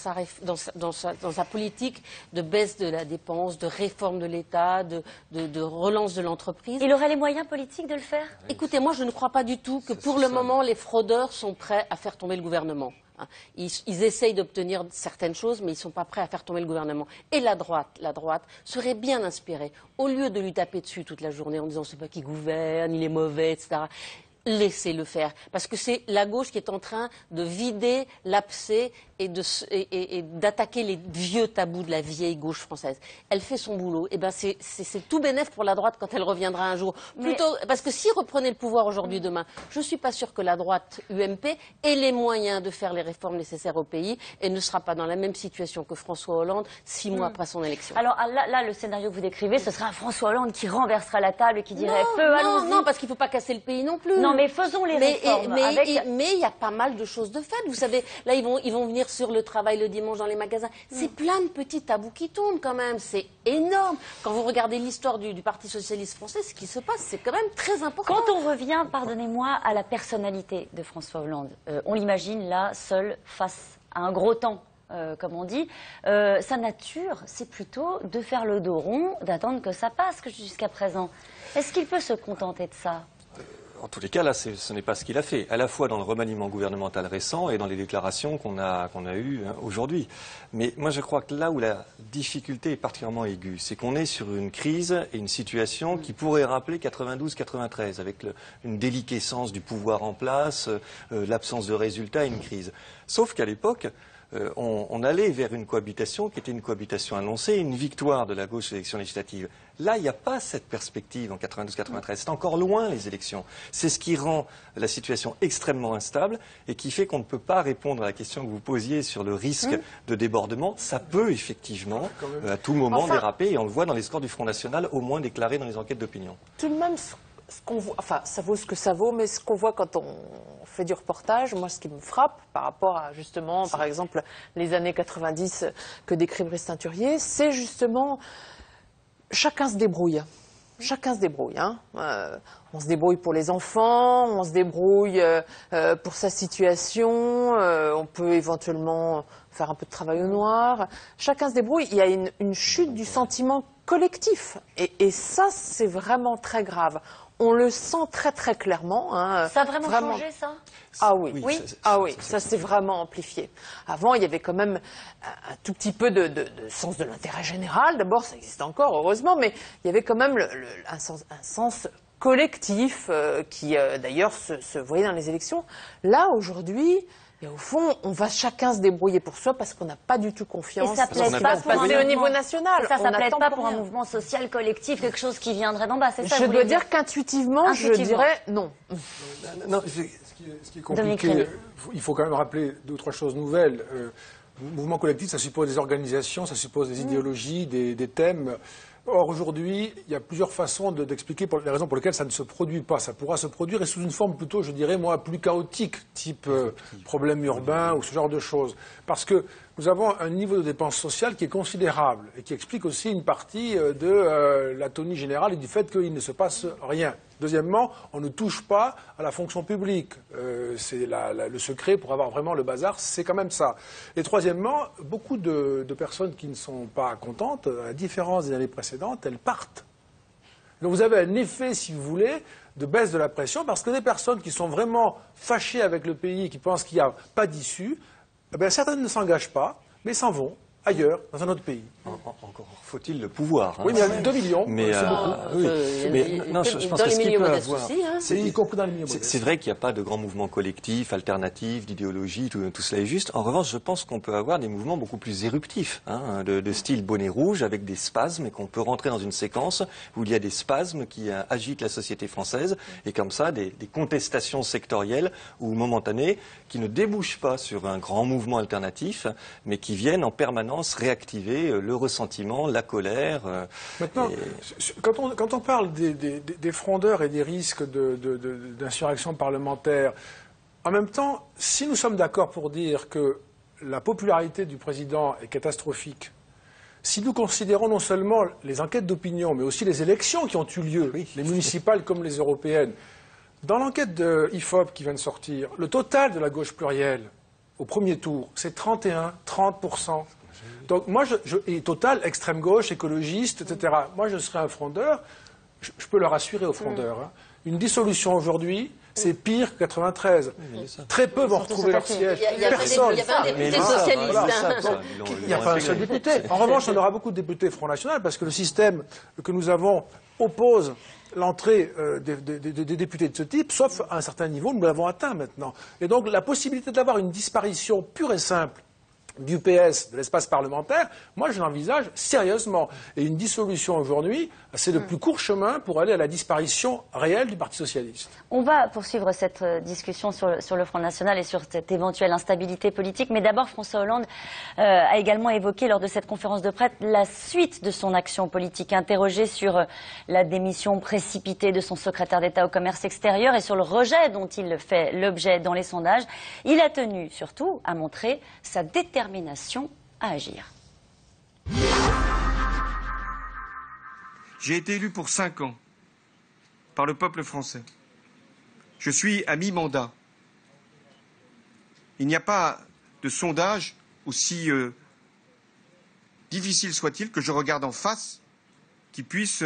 sa politique de baisse de la dépense, de réforme de l'État, de relance de l'entreprise. Il aurait les moyens politiques de le faire? Écoutez, moi je ne crois pas du tout que pour le moment les fraudeurs sont prêts à faire tomber le gouvernement. Ils essayent d'obtenir certaines choses, mais ils ne sont pas prêts à faire tomber le gouvernement. Et la droite serait bien inspirée, au lieu de lui taper dessus toute la journée en disant c'est pas qui gouverne, il est mauvais, etc. Laissez-le faire, parce que c'est la gauche qui est en train de vider l'abcès et d'attaquer les vieux tabous de la vieille gauche française. Elle fait son boulot, et ben c'est tout bénef pour la droite quand elle reviendra un jour. Parce que s'ils reprenaient le pouvoir aujourd'hui, demain, je ne suis pas sûre que la droite UMP ait les moyens de faire les réformes nécessaires au pays et ne sera pas dans la même situation que François Hollande 6 mois après son élection. Alors là, le scénario que vous décrivez, ce sera un François Hollande qui renversera la table et qui dirait allons-y. Non, parce qu'il ne faut pas casser le pays non plus. Non, mais faisons les réformes. Mais il y a pas mal de choses de faites. Vous savez, là, ils vont venir sur le travail le dimanche dans les magasins. C'est plein de petits tabous qui tombent quand même. C'est énorme. Quand vous regardez l'histoire du Parti socialiste français, ce qui se passe, c'est quand même très important. Quand on revient, pardonnez-moi, à la personnalité de François Hollande, on l'imagine là, seul, face à un gros temps. Comme on dit, sa nature, c'est plutôt de faire le dos rond, d'attendre que ça passe jusqu'à présent. Est-ce qu'il peut se contenter de ça ? En tous les cas, là, ce n'est pas ce qu'il a fait, à la fois dans le remaniement gouvernemental récent et dans les déclarations qu'on a eues aujourd'hui. Mais moi, je crois que là où la difficulté est particulièrement aiguë, c'est qu'on est sur une crise et une situation qui pourrait rappeler 92-93, avec une déliquescence du pouvoir en place, l'absence de résultats et une crise. Sauf qu'à l'époque, on allait vers une cohabitation qui était une cohabitation annoncée, une victoire de la gauche aux élections législatives. Là, il n'y a pas cette perspective en 92-93. C'est encore loin, les élections. C'est ce qui rend la situation extrêmement instable et qui fait qu'on ne peut pas répondre à la question que vous posiez sur le risque de débordement. Ça peut effectivement, à tout moment, déraper. Et on le voit dans les scores du Front National, au moins déclarés dans les enquêtes d'opinion. Tout de même, ce qu'on voit, enfin, ça vaut ce que ça vaut, mais ce qu'on voit quand on fait du reportage, moi, ce qui me frappe par rapport à, justement, par exemple, les années 90 que décrit Brice Teinturier, c'est justement chacun se débrouille. Chacun se débrouille. Hein. On se débrouille pour les enfants, on se débrouille pour sa situation, on peut éventuellement faire un peu de travail au noir. Chacun se débrouille. Il y a une chute du sentiment collectif. Et ça, c'est vraiment très grave. On le sent très très clairement. Hein, ça a vraiment changé, ça ? Ah oui, ça s'est vraiment amplifié. Avant, il y avait quand même un tout petit peu de sens de l'intérêt général. D'abord, ça existe encore, heureusement, mais il y avait quand même un sens collectif qui, d'ailleurs, se voyait dans les élections. Là, aujourd'hui... Et au fond, on va chacun se débrouiller pour soi parce qu'on n'a pas du tout confiance. Et ça plaît pas pour au niveau national. Ça plaide pas pour un mouvement social collectif, quelque chose qui viendrait d'en bas, c'est ça? Je dois dire qu'intuitivement, je dirais non. Non, ce qui est compliqué, il faut quand même rappeler 2 ou 3 choses nouvelles. Mouvement collectif, ça suppose des organisations, ça suppose des idéologies, des thèmes. Or, aujourd'hui, il y a plusieurs façons d'expliquer les raisons pour lesquelles ça ne se produit pas. Ça pourra se produire et sous une forme plutôt, je dirais, moi, plus chaotique, type problème urbain ou ce genre de choses. Parce que nous avons un niveau de dépenses sociales qui est considérable et qui explique aussi une partie de l'atonie générale et du fait qu'il ne se passe rien. Deuxièmement, on ne touche pas à la fonction publique. C'est le secret pour avoir vraiment le bazar, c'est quand même ça. Et troisièmement, beaucoup de personnes qui ne sont pas contentes, à la différence des années précédentes, elles partent. Donc vous avez un effet, si vous voulez, de baisse de la pression, parce que des personnes qui sont vraiment fâchées avec le pays, qui pensent qu'il n'y a pas d'issue, eh bien, certaines ne s'engagent pas, mais s'en vont ailleurs, dans un autre pays. Encore faut-il le pouvoir. Oui, mais il y a 2 millions, c'est beaucoup. Oui. Mais non, je pense dans que les ce qu'il milieux peut modestes avoir, aussi. Hein. Y compris dans les milieux modestes. c'est vrai qu'il n'y a pas de grands mouvements collectifs, alternatifs, d'idéologie, tout cela est juste. En revanche, je pense qu'on peut avoir des mouvements beaucoup plus éruptifs, de style bonnet rouge, avec des spasmes, et qu'on peut rentrer dans une séquence où il y a des spasmes qui agitent la société française, et comme ça, des contestations sectorielles ou momentanées qui ne débouchent pas sur un grand mouvement alternatif, mais qui viennent en permanence réactiver le ressentiment, la colère. Maintenant, quand on parle des frondeurs et des risques d'insurrection parlementaire, en même temps, si nous sommes d'accord pour dire que la popularité du président est catastrophique, si nous considérons non seulement les enquêtes d'opinion, mais aussi les élections qui ont eu lieu, les municipales comme les européennes, dans l'enquête de IFOP qui vient de sortir, le total de la gauche plurielle au premier tour, c'est 30%. Donc moi, et total, extrême gauche, écologiste, etc. Moi, je serais un frondeur. Je peux le rassurer aux frondeurs. Une dissolution aujourd'hui, c'est pire que 93. Très peu vont retrouver leur siège. Personne. Il n'y a pas un député socialiste. Il n'y a pas un seul député. En revanche, on aura beaucoup de députés Front National parce que le système que nous avons oppose l'entrée des députés de ce type, sauf à un certain niveau, nous l'avons atteint maintenant. Et donc la possibilité d'avoir une disparition pure et simple du PS, de l'espace parlementaire, moi je l'envisage sérieusement. Et une dissolution aujourd'hui, c'est le plus court chemin pour aller à la disparition réelle du Parti socialiste. On va poursuivre cette discussion sur le Front National et sur cette éventuelle instabilité politique. Mais d'abord, François Hollande a également évoqué lors de cette conférence de presse la suite de son action politique, interrogé sur la démission précipitée de son secrétaire d'État au commerce extérieur et sur le rejet dont il fait l'objet dans les sondages. Il a tenu surtout à montrer sa détermination à agir. J'ai été élu pour 5 ans par le peuple français. Je suis à mi-mandat. Il n'y a pas de sondage, aussi difficile soit-il, que je regarde en face, qui puisse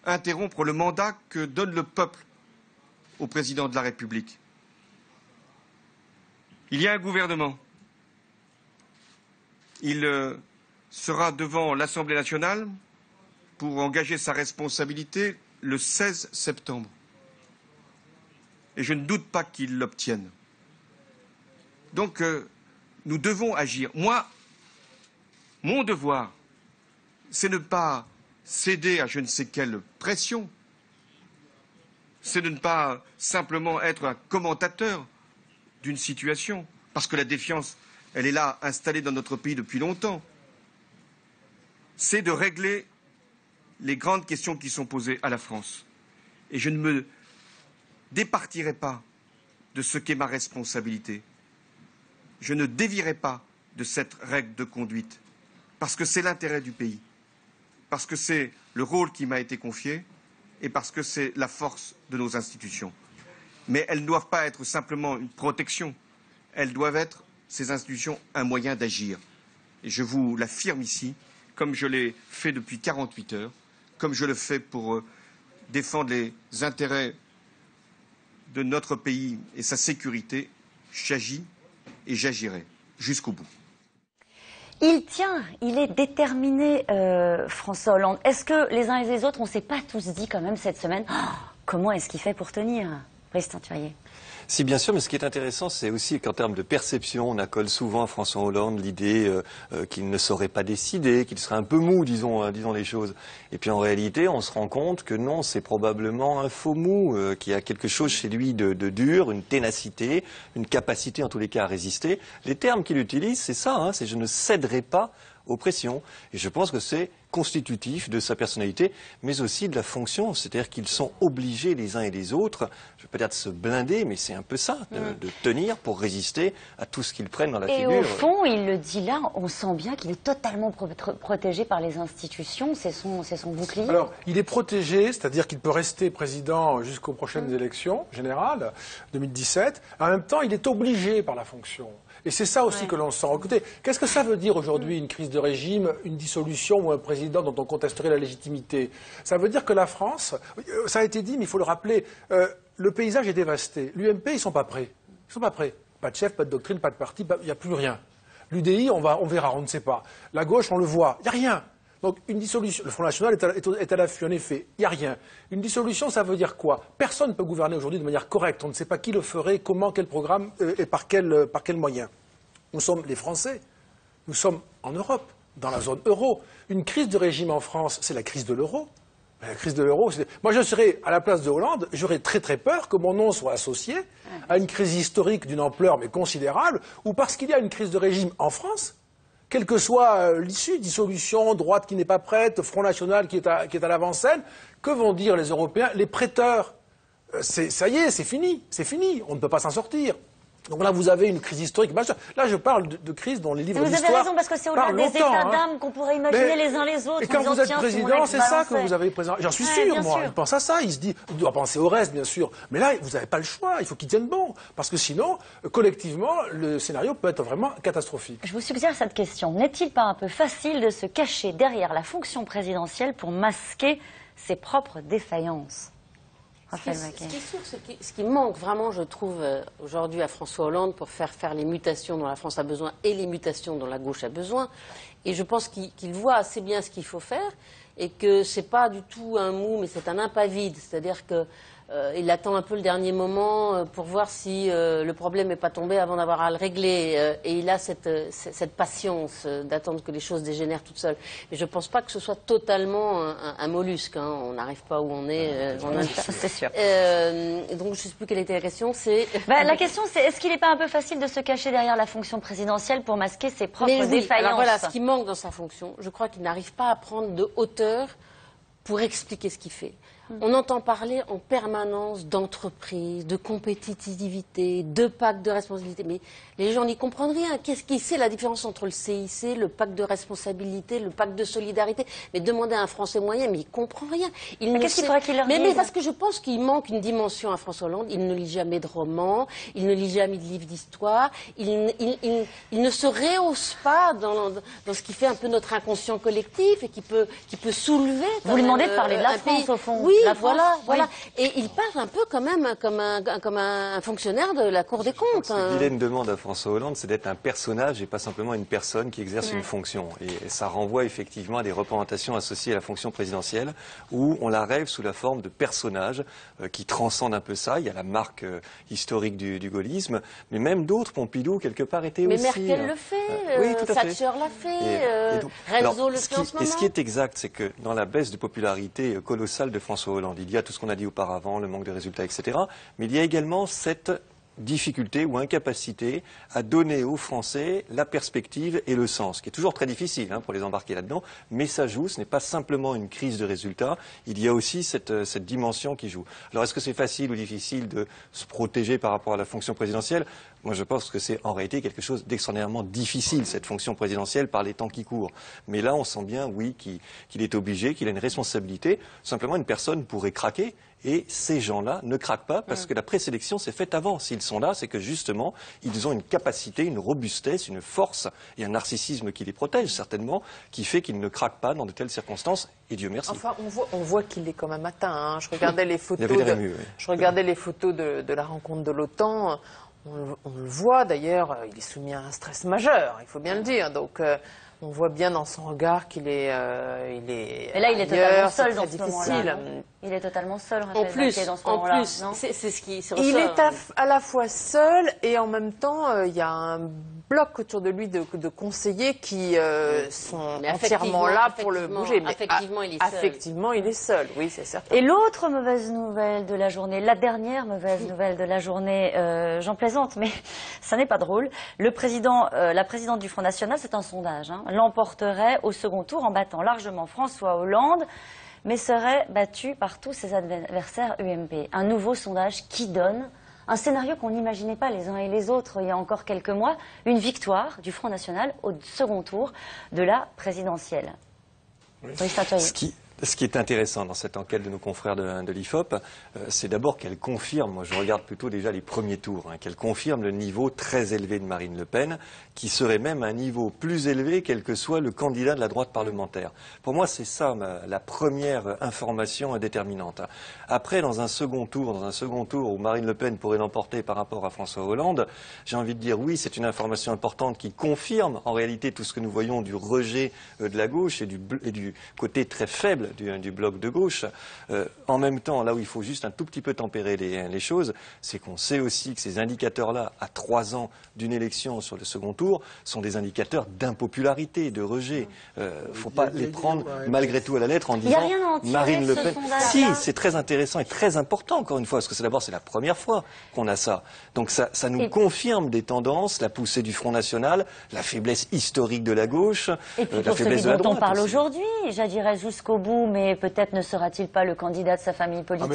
interrompre le mandat que donne le peuple au président de la République. Il y a un gouvernement. Il sera devant l'Assemblée nationale pour engager sa responsabilité le 16 septembre. Et je ne doute pas qu'il l'obtienne. Donc, nous devons agir. Moi, mon devoir, c'est ne pas céder à je ne sais quelle pression. C'est de ne pas simplement être un commentateur d'une situation. Parce que la défiance, elle est là, installée dans notre pays depuis longtemps. C'est de régler les grandes questions qui sont posées à la France. Et je ne me départirai pas de ce qu'est ma responsabilité. Je ne dévierai pas de cette règle de conduite, parce que c'est l'intérêt du pays, parce que c'est le rôle qui m'a été confié et parce que c'est la force de nos institutions. Mais elles ne doivent pas être simplement une protection, elles doivent être, ces institutions, un moyen d'agir. Et je vous l'affirme ici, comme je l'ai fait depuis 48 heures, comme je le fais pour défendre les intérêts de notre pays et sa sécurité, j'agis et j'agirai jusqu'au bout. Il tient, il est déterminé, François Hollande. Est-ce que les uns et les autres, on ne s'est pas tous dit quand même cette semaine, comment est-ce qu'il fait pour tenir, Brice Teinturier? Si, bien sûr, mais ce qui est intéressant, c'est aussi qu'en termes de perception, on accole souvent à François Hollande l'idée qu'il ne saurait pas décider, qu'il serait un peu mou, disons les choses. Et puis en réalité, on se rend compte que non, c'est probablement un faux mou, qu'il y a quelque chose chez lui de dur, une ténacité, une capacité en tous les cas à résister. Les termes qu'il utilise, c'est ça, c'est « je ne céderai pas aux pressions ». Et je pense que c'est constitutif de sa personnalité, mais aussi de la fonction. C'est-à-dire qu'ils sont obligés les uns et les autres, je ne veux pas dire de se blinder, mais c'est un peu ça, de tenir pour résister à tout ce qu'ils prennent dans la figure. Et au fond, il le dit là, on sent bien qu'il est totalement protégé par les institutions, c'est son bouclier. Alors, il est protégé, c'est-à-dire qu'il peut rester président jusqu'aux prochaines élections générales, 2017. En même temps, il est obligé par la fonction. Et c'est ça aussi que l'on sent. Écoutez, qu'est-ce que ça veut dire aujourd'hui, une crise de régime, une dissolution ou un président dont on contesterait la légitimité? Ça veut dire que la France, ça a été dit, mais il faut le rappeler, le paysage est dévasté. L'UMP, ils ne sont pas prêts. Ils ne sont pas prêts. Pas de chef, pas de doctrine, pas de parti, il n'y a plus rien. L'UDI, on verra, on ne sait pas. La gauche, on le voit, il n'y a rien. Donc une dissolution, le Front National est à l'affût, en effet, il n'y a rien. Une dissolution, ça veut dire quoi? Personne ne peut gouverner aujourd'hui de manière correcte. On ne sait pas qui le ferait, comment, quel programme et par quel moyen. Nous sommes les Français, nous sommes en Europe, dans la zone euro. Une crise de régime en France, c'est la crise de l'euro. La crise de l'euro, moi je serais à la place de Hollande, j'aurais très très peur que mon nom soit associé à une crise historique d'une ampleur mais considérable, ou parce qu'il y a une crise de régime en France, quelle que soit l'issue, dissolution, droite qui n'est pas prête, Front National qui est à l'avant-scène, que vont dire les Européens, les prêteurs? Ça y est, c'est fini, on ne peut pas s'en sortir. Donc là, vous avez une crise historique. Là, je parle de crise dont les livres d'histoire. Vous avez raison, parce que c'est au-delà des états d'âme qu'on pourrait imaginer les uns les autres. Et quand vous êtes président, c'est ça que vous avez président. J'en suis sûr, moi. Il pense à ça. Il se dit, il doit penser au reste, bien sûr. Mais là, vous n'avez pas le choix. Il faut qu'il tienne bon. Parce que sinon, collectivement, le scénario peut être vraiment catastrophique. Je vous suggère cette question. N'est-il pas un peu facile de se cacher derrière la fonction présidentielle pour masquer ses propres défaillances? Ce qui est sûr, ce qui manque vraiment, je trouve, aujourd'hui à François Hollande pour faire les mutations dont la France a besoin et les mutations dont la gauche a besoin. Et je pense qu'il voit assez bien ce qu'il faut faire et que ce n'est pas du tout un mou, mais c'est un impavide. C'est-à-dire qu'il attend un peu le dernier moment pour voir si le problème n'est pas tombé avant d'avoir à le régler. Et il a cette patience d'attendre que les choses dégénèrent toutes seules. Mais je ne pense pas que ce soit totalement un mollusque. Hein. On n'arrive pas où on est. C'est sûr. Donc je ne sais plus quelle était la question. La question, c'est est-ce qu'il n'est pas un peu facile de se cacher derrière la fonction présidentielle pour masquer ses propres défaillances? Alors voilà, ce qui manque dans sa fonction, je crois qu'il n'arrive pas à prendre de hauteur pour expliquer ce qu'il fait. On entend parler en permanence d'entreprise, de compétitivité, de pacte de responsabilité. Mais les gens n'y comprennent rien. Qu'est-ce qui c'est la différence entre le CIC, le pacte de responsabilité, le pacte de solidarité? Mais demandez à un Français moyen, mais il ne comprend rien. Qu'est-ce qu'il faudrait qu'il leur dise? Mais parce que je pense qu'il manque une dimension à François Hollande. Il ne lit jamais de romans, il ne lit jamais de livres d'histoire, il ne se rehausse pas dans ce qui fait un peu notre inconscient collectif et qui peut soulever. Vous lui demandez de parler de la France, au fond. Oui, voilà. Et il parle un peu quand même comme un fonctionnaire de la Cour des comptes. Ce que Guylaine demande à François Hollande, c'est d'être un personnage et pas simplement une personne qui exerce une fonction. Et ça renvoie effectivement à des représentations associées à la fonction présidentielle où on la rêve sous la forme de personnages qui transcendent un peu ça. Il y a la marque historique du gaullisme, mais même d'autres, Pompidou, quelque part, était aussi... Mais Merkel le fait, oui, tout à fait. Thatcher l'a fait, Renzo le fait en ce moment. Et ce qui est exact, c'est que dans la baisse de popularité colossale de François Hollande, il y a tout ce qu'on a dit auparavant, le manque de résultats, etc. Mais il y a également cette difficulté ou incapacité à donner aux Français la perspective et le sens, qui est toujours très difficile pour les embarquer là-dedans, mais ça joue, ce n'est pas simplement une crise de résultats, il y a aussi cette dimension qui joue. Alors est-ce que c'est facile ou difficile de se protéger par rapport à la fonction présidentielle? Moi je pense que c'est en réalité quelque chose d'extraordinairement difficile, cette fonction présidentielle, par les temps qui courent. Mais là on sent bien, oui, qu'il est obligé, qu'il a une responsabilité. Simplement une personne pourrait craquer. Et ces gens-là ne craquent pas parce que la présélection s'est faite avant. S'ils sont là, c'est que justement, ils ont une capacité, une robustesse, une force et un narcissisme qui les protège certainement, qui fait qu'ils ne craquent pas dans de telles circonstances. Et Dieu merci. Enfin, on voit qu'il est quand même atteint. Hein. Je regardais les photos, de la rencontre de l'OTAN. On le voit d'ailleurs, il est soumis à un stress majeur, il faut bien le dire. Donc, on voit bien dans son regard qu'il est. Et là, il est totalement seul dans ce moment-là. Il est totalement seul. En plus, c'est ce qui ressort. Il est à la fois seul et en même temps, il y a un bloc autour de lui de conseillers qui sont entièrement là pour le bouger. Mais affectivement, il est seul. Affectivement, il est seul, oui, c'est certain. Et l'autre mauvaise nouvelle de la journée, la dernière mauvaise nouvelle de la journée, j'en plaisante, mais ça n'est pas drôle. La présidente du Front National, c'est un sondage, l'emporterait au second tour en battant largement François Hollande, mais serait battue par tous ses adversaires UMP. Un nouveau sondage qui donne un scénario qu'on n'imaginait pas les uns et les autres il y a encore quelques mois, une victoire du Front National au second tour de la présidentielle. Oui. Ce qui est intéressant dans cette enquête de nos confrères de l'IFOP, c'est d'abord qu'elle confirme, moi je regarde plutôt déjà les premiers tours, qu'elle confirme le niveau très élevé de Marine Le Pen, qui serait même un niveau plus élevé quel que soit le candidat de la droite parlementaire. Pour moi, c'est ça la première information déterminante. Après, dans un second tour où Marine Le Pen pourrait l'emporter par rapport à François Hollande, j'ai envie de dire oui, c'est une information importante qui confirme en réalité tout ce que nous voyons du rejet de la gauche et du côté très faible du bloc de gauche. En même temps, là où il faut juste un tout petit peu tempérer les choses, c'est qu'on sait aussi que ces indicateurs-là, à 3 ans d'une élection sur le second tour, sont des indicateurs d'impopularité, de rejet. Il ne faut pas les prendre malgré tout à la lettre en disant Marine Le Pen. Si, c'est très intéressant et très important, encore une fois, parce que c'est la première fois qu'on a ça. Donc ça nous confirme des tendances, la poussée du Front National, la faiblesse historique de la gauche, et puis la pour faiblesse celui de la dont on droite. parle aussi. aujourd'hui, j'irai jusqu'au bout, mais peut-être ne sera-t-il pas le candidat de sa famille politique.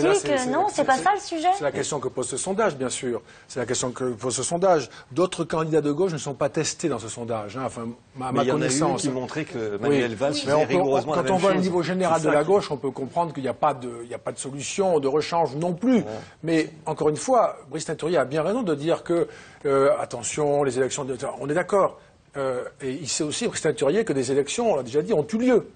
Non, c'est pas ça le sujet. C'est la question que pose ce sondage, bien sûr. C'est la question que pose ce sondage. D'autres candidats de gauche ne sont pas testés dans ce sondage. Enfin, à ma connaissance. Il y en a eu qui montraient que Manuel Valls faisait rigoureusement la même chose. Quand on voit le niveau général de la gauche, on peut comprendre qu'il n'y a pas de solution, de rechange non plus. Ouais. Mais encore une fois, Brice Teinturier a bien raison de dire que, attention, les élections, on est d'accord. Et il sait aussi, Brice Teinturier, que des élections, on l'a déjà dit, ont eu lieu,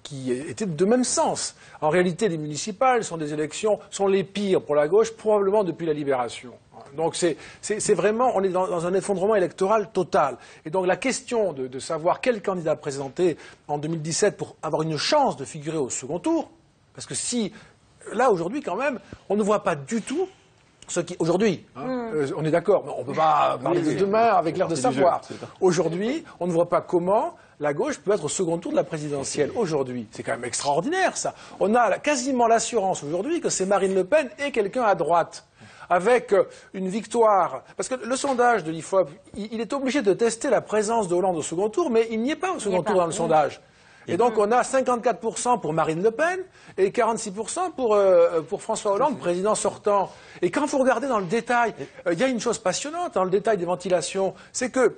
qui étaient de même sens. En réalité, les municipales sont des élections, sont les pires pour la gauche, probablement depuis la Libération. Donc c'est vraiment, on est dans un effondrement électoral total. Et donc la question de savoir quel candidat présenter en 2017 pour avoir une chance de figurer au second tour, parce que si, là aujourd'hui quand même, on ne voit pas du tout ce qui, aujourd'hui, on est d'accord, on ne peut pas parler de demain avec l'air de savoir. Aujourd'hui, on ne voit pas comment la gauche peut être au second tour de la présidentielle. Aujourd'hui, c'est quand même extraordinaire ça. On a quasiment l'assurance aujourd'hui que c'est Marine Le Pen et quelqu'un à droite. Avec une victoire, parce que le sondage de l'IFOP, il est obligé de tester la présence de Hollande au second tour, mais il n'y est pas au second tour dans le sondage. Et donc on a 54% pour Marine Le Pen et 46% pour François Hollande, président sortant. Et quand vous regardez dans le détail, il y a une chose passionnante dans le détail des ventilations, c'est que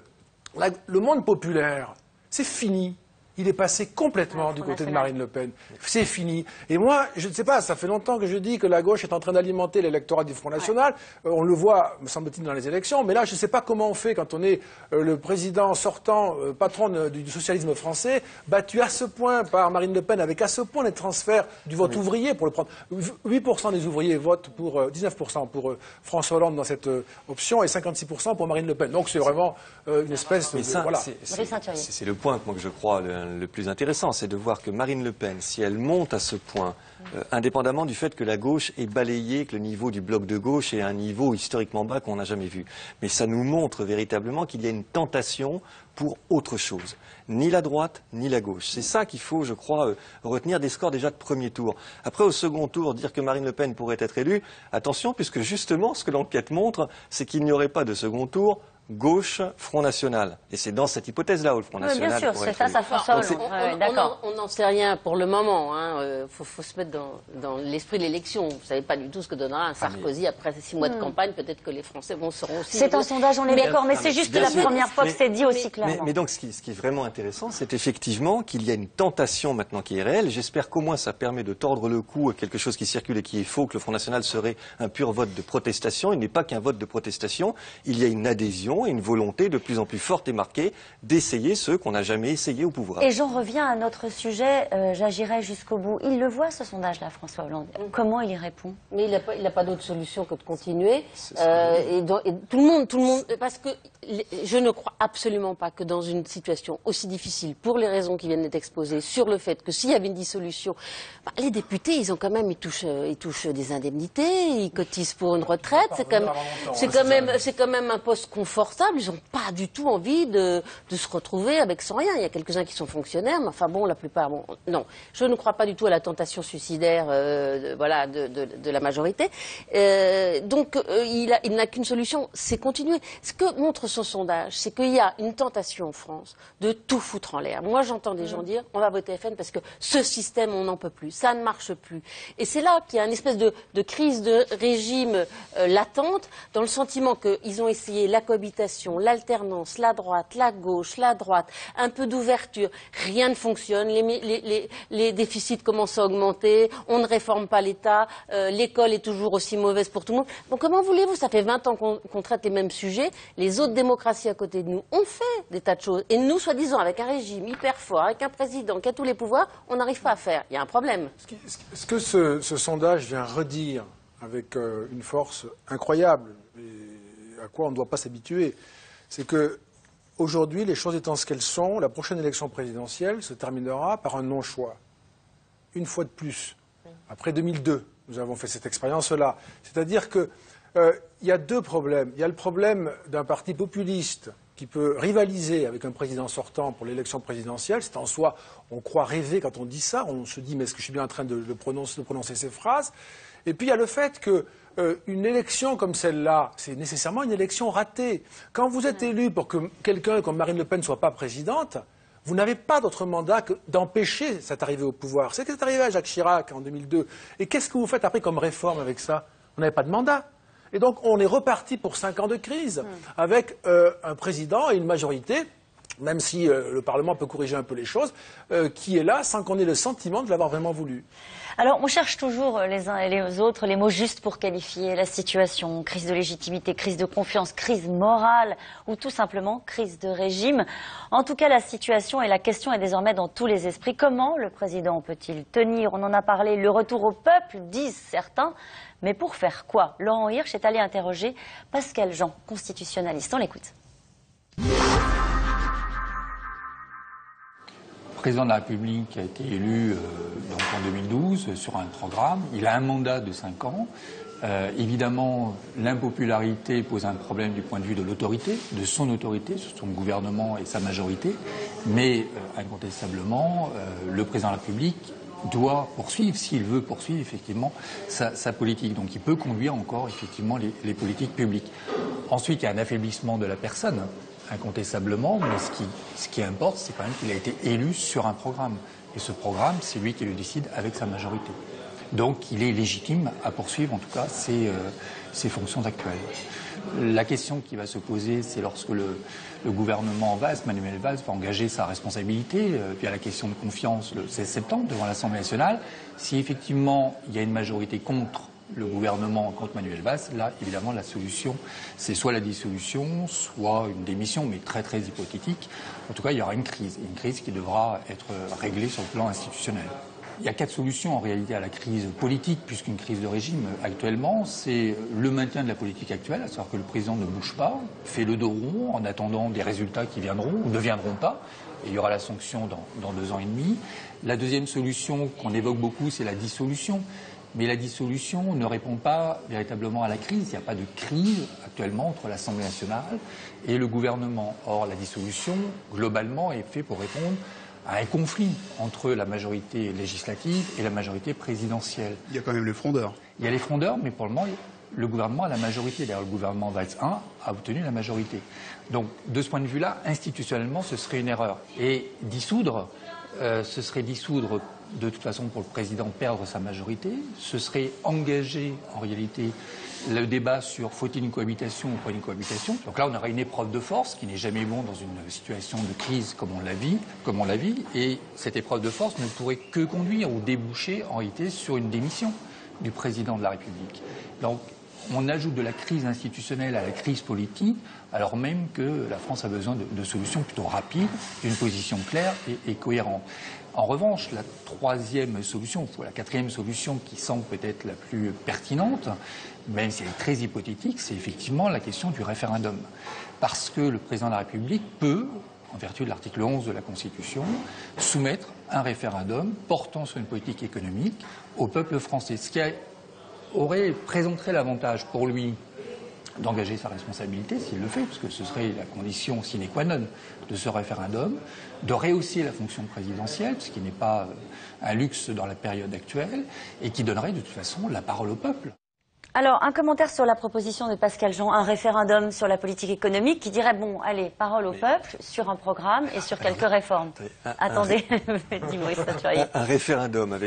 le monde populaire, c'est fini. Il est passé complètement du côté de Marine Le Pen. C'est fini. Et moi, je ne sais pas, ça fait longtemps que je dis que la gauche est en train d'alimenter l'électorat du Front National. On le voit, me semble-t-il, dans les élections. Mais là, je ne sais pas comment on fait quand on est le président sortant, patron du socialisme français, battu à ce point par Marine Le Pen, avec à ce point les transferts du vote ouvrier pour le prendre. 8% des ouvriers votent pour 19% pour François Hollande dans cette option et 56% pour Marine Le Pen. Donc c'est vraiment une espèce de... Voilà. C'est le point que je crois le plus intéressant, c'est de voir que Marine Le Pen, si elle monte à ce point, indépendamment du fait que la gauche est balayée, que le niveau du bloc de gauche est à un niveau historiquement bas qu'on n'a jamais vu, mais ça nous montre véritablement qu'il y a une tentation pour autre chose. Ni la droite, ni la gauche. C'est ça qu'il faut, je crois, retenir des scores déjà de premier tour. Après, au second tour, dire que Marine Le Pen pourrait être élue, attention, puisque justement, ce que l'enquête montre, c'est qu'il n'y aurait pas de second tour gauche, Front National. Et c'est dans cette hypothèse-là où le Front National... Bien sûr, c'est face à François Hollande. On n'en sait rien pour le moment. Faut se mettre dans l'esprit de l'élection. Vous ne savez pas du tout ce que donnera un Sarkozy après 6 mois de campagne. Peut-être que les Français seront aussi... C'est un sondage, on est d'accord, mais c'est juste la première fois que c'est dit aussi clairement. Mais donc, ce qui est vraiment intéressant, c'est effectivement qu'il y a une tentation maintenant qui est réelle. J'espère qu'au moins ça permet de tordre le cou à quelque chose qui circule et qui est faux, que le Front National serait un pur vote de protestation. Il n'est pas qu'un vote de protestation. Il y a une adhésion et une volonté de plus en plus forte et marquée d'essayer ceux qu'on n'a jamais essayé au pouvoir. Et j'en reviens à notre sujet, j'agirai jusqu'au bout. Il le voit ce sondage-là, François Hollande. Comment il y répond? Mais il n'a pas d'autre solution que de continuer. Et tout le monde, parce que je ne crois absolument pas que dans une situation aussi difficile, pour les raisons qui viennent d'être exposées, sur le fait que s'il y avait une dissolution, les députés, ils ont quand même, ils touchent des indemnités, ils cotisent pour une retraite. C'est quand même un poste confortable. Ils n'ont pas du tout envie de se retrouver avec sans rien. Il y a quelques-uns qui sont fonctionnaires, mais enfin bon, la plupart, non. Je ne crois pas du tout à la tentation suicidaire, de la majorité. Donc, il n'a qu'une solution, c'est continuer. Ce que montre son sondage, c'est qu'il y a une tentation en France de tout foutre en l'air. Moi, j'entends des gens dire, on va voter FN parce que ce système, on n'en peut plus, ça ne marche plus. Et c'est là qu'il y a une espèce de crise de régime latente, dans le sentiment qu'ils ont essayé la cohabitation, l'alternance, l'alternance, la droite, la gauche, la droite, un peu d'ouverture, rien ne fonctionne, les déficits commencent à augmenter, on ne réforme pas l'État, l'école est toujours aussi mauvaise pour tout le monde. Donc comment voulez-vous, ça fait 20 ans qu'on traite les mêmes sujets, les autres démocraties à côté de nous ont fait des tas de choses, et nous, soi-disant, avec un régime hyper fort, avec un président qui a tous les pouvoirs, on n'arrive pas à faire. Il y a un problème. Ce que ce sondage vient redire avec une force incroyable, et à quoi on ne doit pas s'habituer, c'est que aujourd'hui, les choses étant ce qu'elles sont, la prochaine élection présidentielle se terminera par un non-choix. Une fois de plus. Après 2002, nous avons fait cette expérience-là. C'est-à-dire qu'il y a deux problèmes. Il y a le problème d'un parti populiste qui peut rivaliser avec un président sortant pour l'élection présidentielle. C'est en soi, on croit rêver quand on dit ça. On se dit, mais est-ce que je suis bien en train de prononcer ces phrases? Et puis il y a le fait qu'une élection comme celle-là, c'est nécessairement une élection ratée. Quand vous êtes élu pour que quelqu'un comme Marine Le Pen ne soit pas présidente, vous n'avez pas d'autre mandat que d'empêcher cette arrivée au pouvoir. C'est ce qui est arrivé à Jacques Chirac en 2002. Et qu'est-ce que vous faites après comme réforme avec ça? Vous n'avez pas de mandat. Et donc on est reparti pour 5 ans de crise, avec un président et une majorité, même si le Parlement peut corriger un peu les choses, qui est là sans qu'on ait le sentiment de l'avoir vraiment voulu. Alors, on cherche toujours les uns et les autres les mots justes pour qualifier la situation. Crise de légitimité, crise de confiance, crise morale ou tout simplement crise de régime. En tout cas, la situation et la question est désormais dans tous les esprits. Comment le président peut-il tenir? On en a parlé, le retour au peuple, disent certains. Mais pour faire quoi? Laurent Hirsch est allé interroger Pascal Jean, constitutionnaliste. On l'écoute. Le président de la République a été élu donc en 2012 sur un programme. Il a un mandat de 5 ans. Évidemment, l'impopularité pose un problème du point de vue de l'autorité, de son autorité, sur son gouvernement et sa majorité. Mais incontestablement, le président de la République doit poursuivre, s'il veut poursuivre effectivement sa politique. Donc il peut conduire encore effectivement les politiques publiques. Ensuite, il y a un affaiblissement de la personne. Incontestablement, mais ce qui importe, c'est quand même qu'il a été élu sur un programme. Et ce programme, c'est lui qui le décide avec sa majorité. Donc il est légitime à poursuivre en tout cas ses fonctions actuelles. La question qui va se poser, c'est lorsque le gouvernement Valls, Manuel Valls, va engager sa responsabilité via la question de confiance le 16 septembre devant l'Assemblée nationale, si effectivement il y a une majorité contre le gouvernement contre Manuel Valls, là, évidemment, la solution, c'est soit la dissolution, soit une démission, mais très, très hypothétique. En tout cas, il y aura une crise qui devra être réglée sur le plan institutionnel. Il y a 4 solutions, en réalité, à la crise politique, puisqu'une crise de régime, actuellement, c'est le maintien de la politique actuelle, à savoir que le président ne bouge pas, fait le dos rond, en attendant des résultats qui viendront ou ne viendront pas, et il y aura la sanction dans 2 ans et demi. La deuxième solution qu'on évoque beaucoup, c'est la dissolution. Mais la dissolution ne répond pas véritablement à la crise. Il n'y a pas de crise actuellement entre l'Assemblée nationale et le gouvernement. Or, la dissolution, globalement, est faite pour répondre à un conflit entre la majorité législative et la majorité présidentielle. Il y a quand même les frondeurs. Il y a les frondeurs, mais pour le moment, le gouvernement a la majorité. D'ailleurs, le gouvernement Valls 1 a obtenu la majorité. Donc, de ce point de vue-là, institutionnellement, ce serait une erreur. Et dissoudre, ce serait dissoudre de toute façon pour le président perdre sa majorité, ce serait engager en réalité le débat sur faut-il une cohabitation ou pas une cohabitation. Donc là on aurait une épreuve de force qui n'est jamais bon dans une situation de crise comme on la vit, et cette épreuve de force ne pourrait que conduire ou déboucher en réalité sur une démission du président de la République. Donc on ajoute de la crise institutionnelle à la crise politique, alors même que la France a besoin de solutions plutôt rapides, d'une position claire et cohérente. En revanche, la troisième solution, ou la quatrième solution qui semble peut-être la plus pertinente, même si elle est très hypothétique, c'est effectivement la question du référendum. Parce que le président de la République peut, en vertu de l'article 11 de la Constitution, soumettre un référendum portant sur une politique économique au peuple français. Ce qui présenterait l'avantage pour lui d'engager sa responsabilité, s'il le fait, parce que ce serait la condition sine qua non de ce référendum, de rehausser la fonction présidentielle, ce qui n'est pas un luxe dans la période actuelle, et qui donnerait de toute façon la parole au peuple. Alors, un commentaire sur la proposition de Pascal Jean, un référendum sur la politique économique qui dirait, bon, allez, parole au peuple sur un programme et sur quelques réformes. Attendez, dit Brice Saturier. Un référendum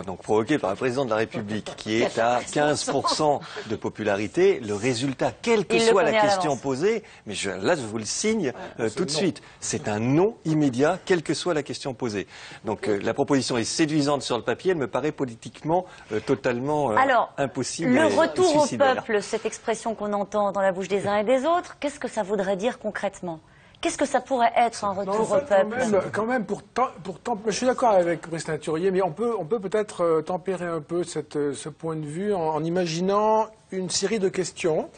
donc provoqué par un président de la République qui est à 15% de popularité, le résultat, quelle que soit la question posée, mais là je vous le signe tout de suite, c'est un non immédiat, quelle que soit la question posée. Donc la proposition est séduisante sur le papier, elle me paraît politiquement totalement impossible. Le retour au peuple, cette expression qu'on entend dans la bouche des uns et des autres, qu'est-ce que ça voudrait dire concrètement? Qu'est-ce que ça pourrait être un retour au peuple? Quand même, je suis d'accord avec Brice Saturier, mais on peut peut-être tempérer un peu ce point de vue en imaginant une série de questions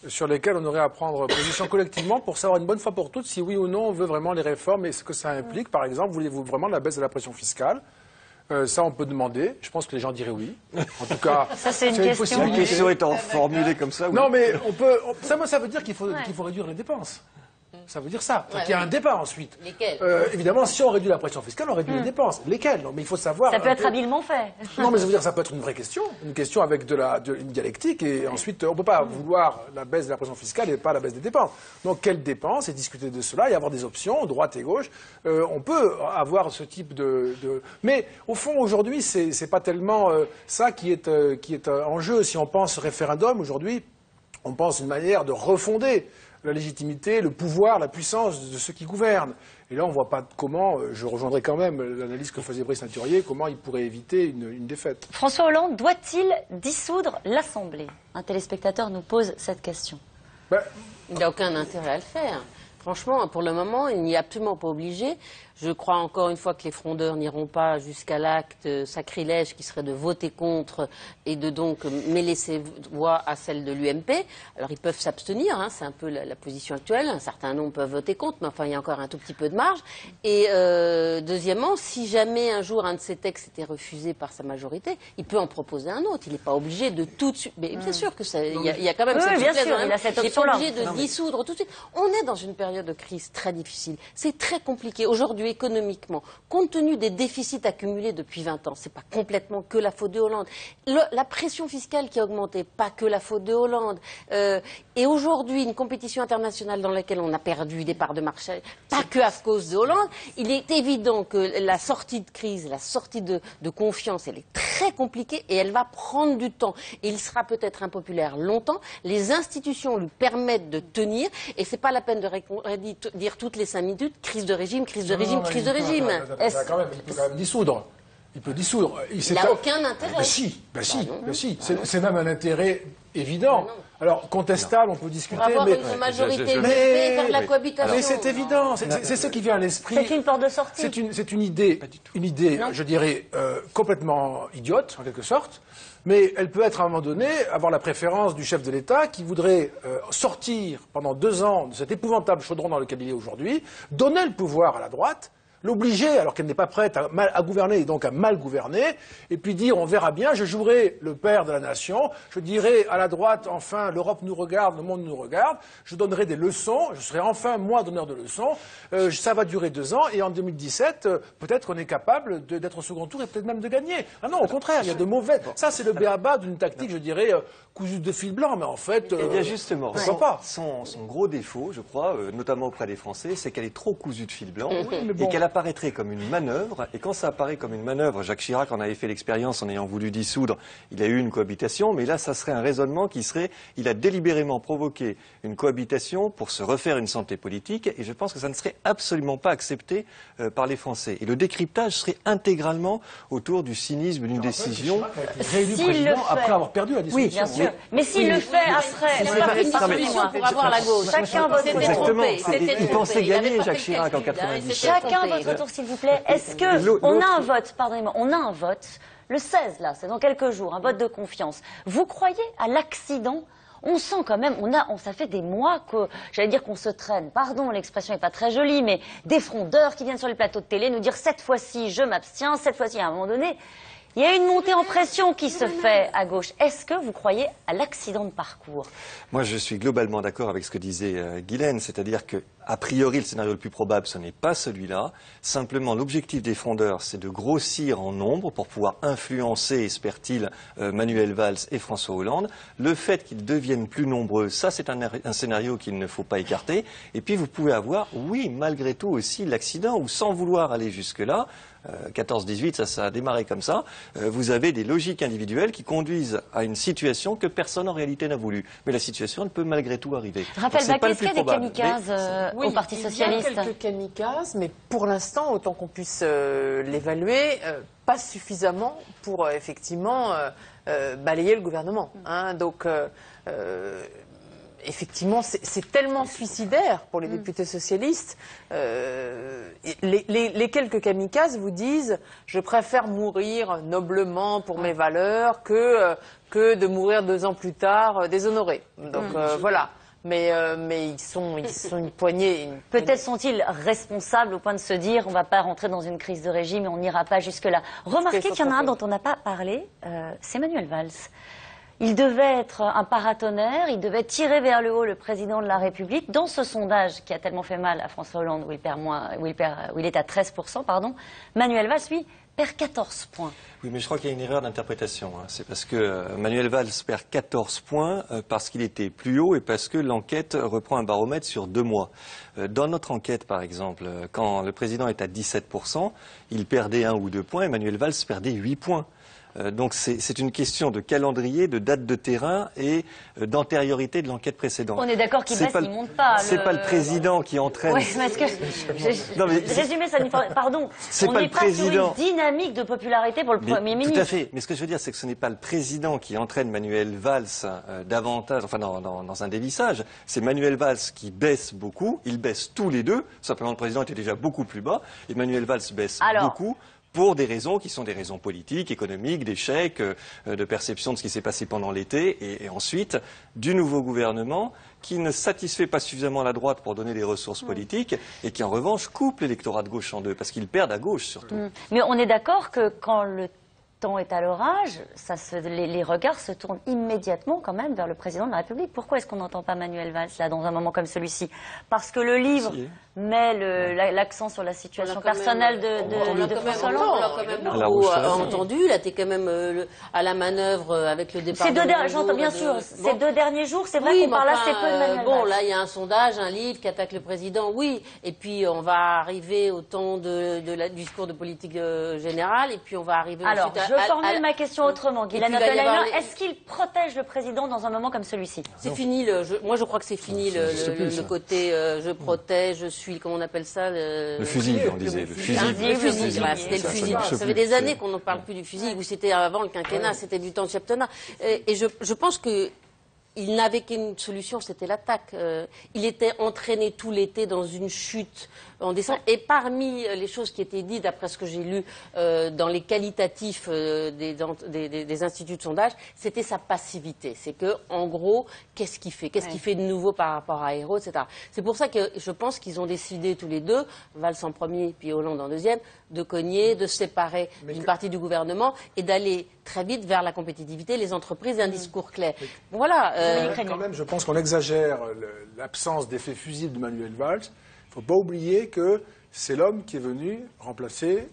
sur lesquelles on aurait à prendre position collectivement pour savoir une bonne fois pour toutes si oui ou non on veut vraiment les réformes et ce que ça implique. Par exemple, voulez-vous vraiment la baisse de la pression fiscale? Ça, on peut demander. Je pense que les gens diraient oui. En tout cas, ça, c'est une question. La question étant formulée comme ça, oui. Non, mais ça veut dire qu'il faut réduire les dépenses. Ça veut dire ça. Il y a un débat ensuite. Lesquels évidemment, si on réduit la pression fiscale, on réduit les dépenses. Lesquelles? Non, mais il faut savoir. Ça peut être habilement fait. Non, mais ça veut dire que ça peut être une vraie question. Une question avec une dialectique. Et ensuite, on ne peut pas vouloir la baisse de la pression fiscale et pas la baisse des dépenses. Donc, quelles dépenses? Et discuter de cela et avoir des options, droite et gauche. On peut avoir ce type de... Mais au fond, aujourd'hui, c'est pas tellement ça qui est en jeu. Si on pense référendum, aujourd'hui, on pense une manière de refonder la légitimité, le pouvoir, la puissance de ceux qui gouvernent. Et là, on ne voit pas comment, je rejoindrai quand même l'analyse que faisait Brice Saturier, comment il pourrait éviter une défaite. François Hollande doit-il dissoudre l'Assemblée? Un téléspectateur nous pose cette question. Il n'y a aucun intérêt à le faire. Franchement, pour le moment, il n'y est absolument pas obligé. Je crois encore une fois que les frondeurs n'iront pas jusqu'à l'acte sacrilège qui serait de voter contre et de donc mêler ses voix à celles de l'UMP. Alors ils peuvent s'abstenir, hein, c'est un peu la position actuelle. Un certain nombre peuvent voter contre, mais enfin il y a encore un tout petit peu de marge. Et deuxièmement, si jamais un jour un de ces textes était refusé par sa majorité, il peut en proposer un autre. Il n'est pas obligé de tout de suite. Mais bien sûr que ça, il y a quand même cette bien souplesse, sûr, hein. il a cette Il n'est pas option-là. obligé de dissoudre tout de suite. On est dans une période de crise très difficile. C'est très compliqué aujourd'hui économiquement, compte tenu des déficits accumulés depuis 20 ans. C'est pas complètement que la faute de Hollande. La pression fiscale qui a augmenté, pas que la faute de Hollande. Et aujourd'hui, une compétition internationale dans laquelle on a perdu des parts de marché, pas que à cause de Hollande. Il est évident que la sortie de crise, la sortie de confiance, elle est très compliquée et elle va prendre du temps. Et il sera peut-être impopulaire longtemps. Les institutions lui permettent de tenir et c'est pas la peine de dire toutes les 5 minutes crise de régime, crise de régime, crise de régime. Il peut quand même dissoudre. Il peut dissoudre. Il n'a aucun intérêt. Si. C'est même un intérêt évident. Alors, contestable, on peut discuter. Pour avoir une majorité élevée vers la cohabitation. Mais c'est évident. C'est ce qui vient à l'esprit. C'est une porte de sortie. C'est une idée, je dirais, complètement idiote, en quelque sorte. Mais elle peut être, à un moment donné, avoir la préférence du chef de l'État qui voudrait sortir pendant 2 ans de cet épouvantable chaudron dans lequel il est aujourd'hui, donner le pouvoir à la droite, l'obliger, alors qu'elle n'est pas prête à gouverner et donc à mal gouverner, et puis dire on verra bien, je jouerai le père de la nation, je dirai à la droite enfin l'Europe nous regarde, le monde nous regarde, je donnerai des leçons, je serai enfin moi donneur de leçons, ça va durer 2 ans et en 2017 peut-être on est capable d'être au second tour et peut-être même de gagner. Ah non, au contraire, il y a de mauvais. Ça c'est le b.a.-ba d'une tactique, je dirais, cousue de fil blanc, mais en fait. Eh bien justement, pas. Son gros défaut, je crois, notamment auprès des Français, c'est qu'elle est trop cousue de fil blanc bon. Et qu'elle apparaîtrait comme une manœuvre. Et quand ça apparaît comme une manœuvre, Jacques Chirac en avait fait l'expérience en ayant voulu dissoudre, il a eu une cohabitation, mais là, ça serait un raisonnement qui serait, il a délibérément provoqué une cohabitation pour se refaire une santé politique, et je pense que ça ne serait absolument pas accepté par les Français. Et le décryptage serait intégralement autour du cynisme d'une décision. Réélu président après avoir perdu la discussion. Oui, bien sûr. Mais s'il le fait après, c'est pas une discussion pour avoir la gauche. Chacun votre tour. Exactement. Il pensait gagner, Jacques Chirac, en 97. Chacun votre tour, s'il vous plaît. Est-ce qu'on a un vote, pardonnez-moi, on a un vote, le 16 là, c'est dans quelques jours, un vote de confiance. Vous croyez à l'accident? On sent quand même, ça fait des mois que, j'allais dire qu'on se traîne. Pardon, l'expression n'est pas très jolie, mais des frondeurs qui viennent sur les plateaux de télé nous dire cette fois-ci je m'abstiens, cette fois-ci à un moment donné. Il y a une montée en pression qui se fait à gauche. Est-ce que vous croyez à l'accident de parcours? Moi, je suis globalement d'accord avec ce que disait Guylaine, c'est-à-dire que, a priori, le scénario le plus probable, ce n'est pas celui-là. Simplement, l'objectif des frondeurs, c'est de grossir en nombre pour pouvoir influencer, espère-t-il, Manuel Valls et François Hollande. Le fait qu'ils deviennent plus nombreux, ça, c'est un scénario qu'il ne faut pas écarter. Et puis, vous pouvez avoir, oui, malgré tout aussi, l'accident, où sans vouloir aller jusque-là, 14-18, ça a démarré comme ça. Vous avez des logiques individuelles qui conduisent à une situation que personne en réalité n'a voulu. Mais la situation, elle peut malgré tout arriver. Raphaël Baquet, est-ce qu'il y a des kamikazes au Parti Socialiste? Il y a quelques kamikazes, mais pour l'instant, autant qu'on puisse l'évaluer, pas suffisamment pour effectivement balayer le gouvernement. Hein. Donc, effectivement, c'est tellement suicidaire pour les députés socialistes. Les quelques kamikazes vous disent « je préfère mourir noblement pour mes valeurs que de mourir 2 ans plus tard déshonoré ». Donc voilà. Mais ils sont une poignée. Peut-être sont-ils responsables au point de se dire on ne va pas rentrer dans une crise de régime et on n'ira pas jusque-là. Remarquez qu'il y en a un dont on n'a pas parlé, c'est Manuel Valls. Il devait être un paratonnerre, il devait tirer vers le haut le président de la République. Dans ce sondage qui a tellement fait mal à François Hollande, où il est à 13%, pardon, Manuel Valls, lui, perd 14 points. Oui, mais je crois qu'il y a une erreur d'interprétation. Hein. C'est parce que Manuel Valls perd 14 points parce qu'il était plus haut et parce que l'enquête reprend un baromètre sur 2 mois. Dans notre enquête, par exemple, quand le président est à 17%, il perdait 1 ou 2 points et Manuel Valls perdait 8 points. Donc c'est une question de calendrier, de date de terrain et d'antériorité de l'enquête précédente. On est d'accord qu'il baisse, il monte pas. C'est pas le président qui entraîne. Oui, parce que résumé, ça pardon. C'est on pas n'est le pas président. sur une dynamique de popularité pour le Premier ministre. Tout à fait. Mais ce que je veux dire, c'est que ce n'est pas le président qui entraîne Manuel Valls davantage, enfin dans un dévissage. C'est Manuel Valls qui baisse beaucoup. Ils baissent tous les deux. Simplement, le président était déjà beaucoup plus bas. Et Manuel Valls baisse beaucoup. Pour des raisons qui sont des raisons politiques, économiques, d'échecs, de perception de ce qui s'est passé pendant l'été, et ensuite du nouveau gouvernement qui ne satisfait pas suffisamment la droite pour donner des ressources politiques et qui en revanche coupe l'électorat de gauche en deux, parce qu'ils perdent à gauche surtout. Mais on est d'accord que quand le temps est à l'orage, les regards se tournent immédiatement quand même vers le président de la République. Pourquoi est-ce qu'on n'entend pas Manuel Valls là dans un moment comme celui-ci? Parce que le livre met l'accent sur la situation personnelle de François Hollande. On l'a quand même beaucoup entendu. Là, t'es quand même à la manœuvre avec le départ. J'entends bien sûr. Ces 2 derniers jours, c'est vrai qu'on parle assez peu de Manuel Valls. Bon, là, il y a un sondage, un livre qui attaque le président, oui. Et puis, on va arriver au temps du discours de politique générale. Et puis, on va arriver ensuite à... Je formule ma question autrement. Guylaine Appel-Haïna, est-ce qu'il protège le président dans un moment comme celui-ci? C'est fini. Moi, je crois que c'est fini le côté je protège, je suis, comment on appelle ça le fusil, on disait. Le fusil. Le fusil, c'était le fusil. Ça fait des années qu'on ne parle plus du fusil, ou c'était avant le quinquennat, c'était du temps de Chaptenat. Et je pense que il n'avait qu'une solution, c'était l'attaque. Il était entraîné tout l'été dans une chute en décembre. Et parmi les choses qui étaient dites, d'après ce que j'ai lu dans les qualitatifs des instituts de sondage, c'était sa passivité. C'est que, en gros, qu'est-ce qu'il fait? Qu'est-ce qu'il fait de nouveau par rapport à Ayrault, etc. C'est pour ça que je pense qu'ils ont décidé tous les deux, Valls en premier puis Hollande en deuxième, de cogner, de se séparer d'une partie du gouvernement et d'aller très vite vers la compétitivité, les entreprises et un discours clair. Voilà. Quand même, je pense qu'on exagère l'absence d'effet fusible de Manuel Valls. Il ne faut pas oublier que c'est l'homme qui est venu remplacer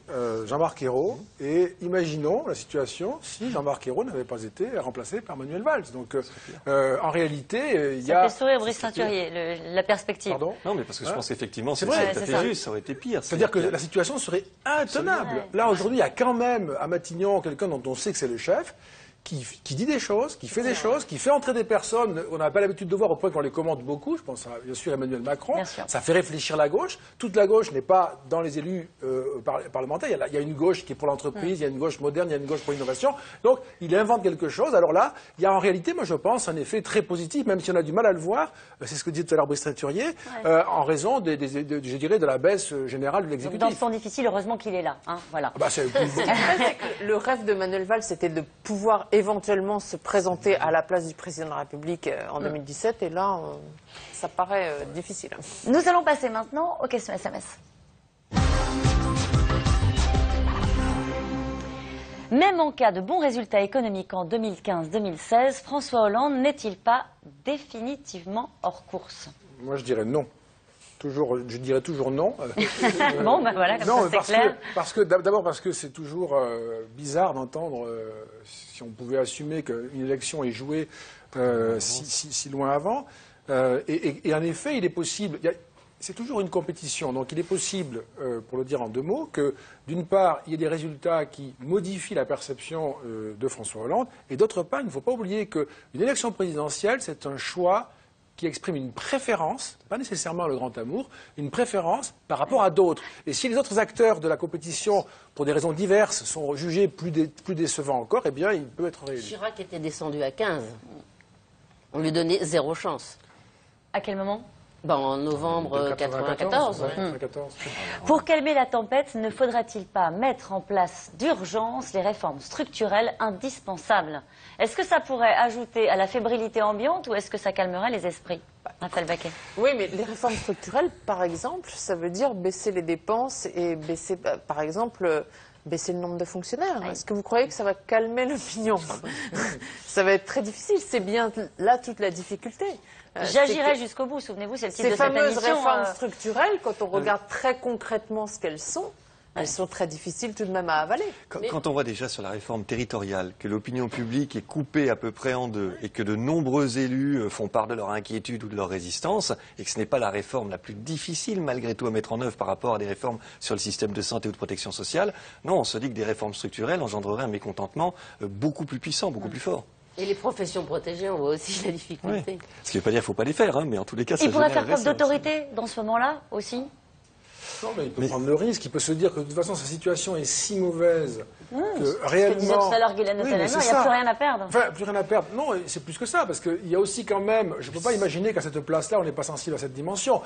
Jean-Marc Ayrault. Et imaginons la situation si Jean-Marc Ayrault n'avait pas été remplacé par Manuel Valls. Donc, en réalité, il y a... Ça fait sourire Brice Teinturier, la perspective. Pardon ? Non, mais parce que je pense qu'effectivement, c'est vrai, tout à fait juste, ça aurait été pire. C'est-à-dire que la situation serait intenable. Là, aujourd'hui, il y a quand même à Matignon quelqu'un dont on sait que c'est le chef, qui dit des choses, qui fait des choses, qui fait entrer des personnes qu'on n'a pas l'habitude de voir au point qu'on les commente beaucoup. Je pense à, bien sûr, Emmanuel Macron. Ça fait réfléchir la gauche. Toute la gauche n'est pas dans les élus parlementaires. Il y a une gauche qui est pour l'entreprise, il y a une gauche moderne, il y a une gauche pour l'innovation. Donc, il invente quelque chose. Alors là, il y a en réalité, moi je pense, un effet très positif, même si on a du mal à le voir. C'est ce que disait tout à l'heure Brice Teinturier, en raison, je dirais, de la baisse générale de l'exécutif. Dans ce temps difficile, heureusement qu'il est là. Hein, voilà. Le rêve de Manuel Valls, c'était de pouvoir éventuellement se présenter à la place du président de la République en 2017, et là, ça paraît difficile. Nous allons passer maintenant aux questions SMS. Même en cas de bons résultats économiques en 2015-2016, François Hollande n'est-il pas définitivement hors course? Moi, je dirais non. Je dirais toujours non. Bon, ben voilà, comme non, ça c'est clair. D'abord parce que c'est toujours bizarre d'entendre, si on pouvait assumer qu'une élection est jouée si loin avant. Et en effet, il est possible, c'est toujours une compétition, donc il est possible, pour le dire en deux mots, que d'une part, il y ait des résultats qui modifient la perception de François Hollande, et d'autre part, il ne faut pas oublier qu'une élection présidentielle, c'est un choix qui exprime une préférence, pas nécessairement le grand amour, une préférence par rapport à d'autres. Et si les autres acteurs de la compétition, pour des raisons diverses, sont jugés plus décevants encore, eh bien, il peut être réélu. Chirac était descendu à 15. On lui donnait 0 chance. À quel moment? En novembre 1994. Pour calmer la tempête, ne faudrait-il pas mettre en place d'urgence les réformes structurelles indispensables? Est-ce que ça pourrait ajouter à la fébrilité ambiante ou est-ce que ça calmerait les esprits? Raphaël Baquet. Oui, mais les réformes structurelles, par exemple, ça veut dire baisser les dépenses et baisser, par exemple, baisser le nombre de fonctionnaires. Est-ce que vous croyez que ça va calmer l'opinion? Ça va être très difficile. C'est bien là toute la difficulté. J'agirai jusqu'au bout, souvenez-vous, c'est le titre de cette fameuses émission. Réformes structurelles, quand on regarde très concrètement ce qu'elles sont, elles sont très difficiles tout de même à avaler. Quand on voit déjà sur la réforme territoriale que l'opinion publique est coupée à peu près en deux et que de nombreux élus font part de leur inquiétude ou de leur résistance et que ce n'est pas la réforme la plus difficile malgré tout à mettre en œuvre par rapport à des réformes sur le système de santé ou de protection sociale, non, on se dit que des réformes structurelles engendreraient un mécontentement beaucoup plus puissant, beaucoup plus fort. Et les professions protégées, on voit aussi la difficulté. Oui. Ce qui ne veut pas dire qu'il ne faut pas les faire, hein, mais en tous les cas, ça Il pourrait faire générerait preuve d'autorité dans ce moment-là aussi? Non, mais il peut prendre le risque, il peut se dire que de toute façon sa situation est si mauvaise que réellement... Ce que disait tout à l'heure Guylaine de Talleyrand, il n'y a plus rien à perdre. Enfin, plus rien à perdre. Non, c'est plus que ça, parce qu'il y a aussi quand même... Je ne peux pas imaginer qu'à cette place-là, on n'est pas sensible à cette dimension.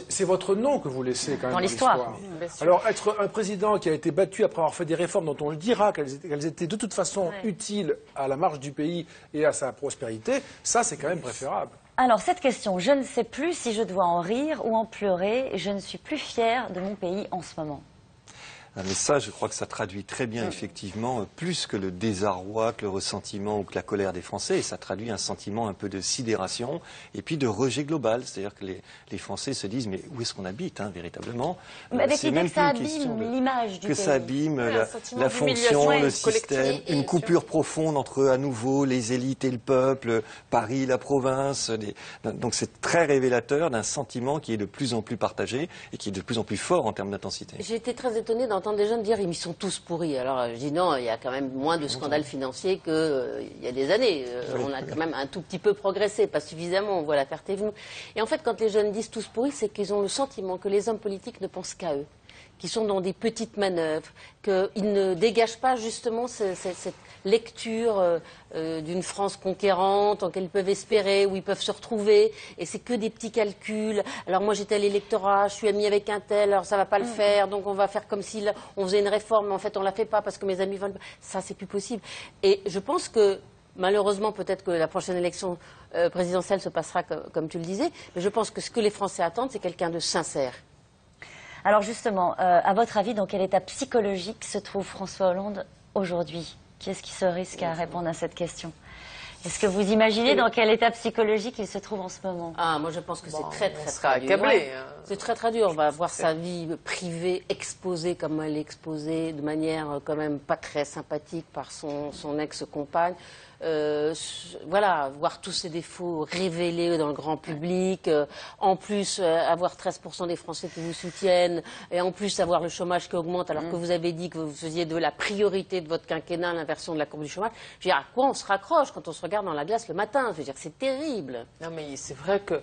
C'est votre nom que vous laissez quand même dans l'histoire. Alors, être un président qui a été battu après avoir fait des réformes dont on le dira qu'elles étaient de toute façon utiles à la marche du pays et à sa prospérité, ça c'est quand même préférable. Alors, cette question, je ne sais plus si je dois en rire ou en pleurer. Je ne suis plus fière de mon pays en ce moment. Mais ça, je crois que ça traduit très bien, effectivement, plus que le désarroi, que le ressentiment ou que la colère des Français. Et ça traduit un sentiment un peu de sidération et puis de rejet global. C'est-à-dire que les Français se disent, mais où est-ce qu'on habite, hein, véritablement? Avec l'idée que ça abîme l'image du pays. Que ça abîme la fonction, le système, une coupure profonde entre, à nouveau, les élites et le peuple, Paris, la province. Donc c'est très révélateur d'un sentiment qui est de plus en plus partagé et qui est de plus en plus fort en termes d'intensité. J'ai été très étonnée d'entendre des gens dire ils sont tous pourris. Alors je dis non, il y a quand même moins de scandales financiers qu'il y a des années. On a quand même un tout petit peu progressé, pas suffisamment, on voit la Ferté-Venous. Et en fait, quand les jeunes disent tous pourris, c'est qu'ils ont le sentiment que les hommes politiques ne pensent qu'à eux, qui sont dans des petites manœuvres, qu'ils ne dégagent pas justement cette lecture d'une France conquérante en qu'elles peuvent espérer, où ils peuvent se retrouver, et c'est que des petits calculs. Alors moi j'étais à l'électorat, je suis amie avec un tel, alors ça va pas le faire, donc on va faire comme si on faisait une réforme, mais en fait on la fait pas parce que mes amis veulent pas. Ça c'est plus possible. Et je pense que malheureusement, peut-être que la prochaine élection présidentielle se passera comme tu le disais, mais je pense que ce que les Français attendent, c'est quelqu'un de sincère. Alors justement, à votre avis, dans quel état psychologique se trouve François Hollande aujourd'hui? Qui est-ce qui se risque à répondre à cette question? Est-ce que vous imaginez dans quel état psychologique il se trouve en ce moment? Ah, moi je pense que c'est très dur. Accablé. C'est très dur. On va voir sa vie privée exposée comme elle est exposée, de manière quand même pas très sympathique par son ex-compagne. Voilà, voir tous ses défauts révélés dans le grand public, en plus avoir 13% des Français qui vous soutiennent, et en plus avoir le chômage qui augmente alors que vous avez dit que vous faisiez de la priorité de votre quinquennat l'inversion de la courbe du chômage. Je veux dire, à quoi on se raccroche quand on se regarde dans la glace le matin? Je veux dire, c'est terrible. Non mais c'est vrai que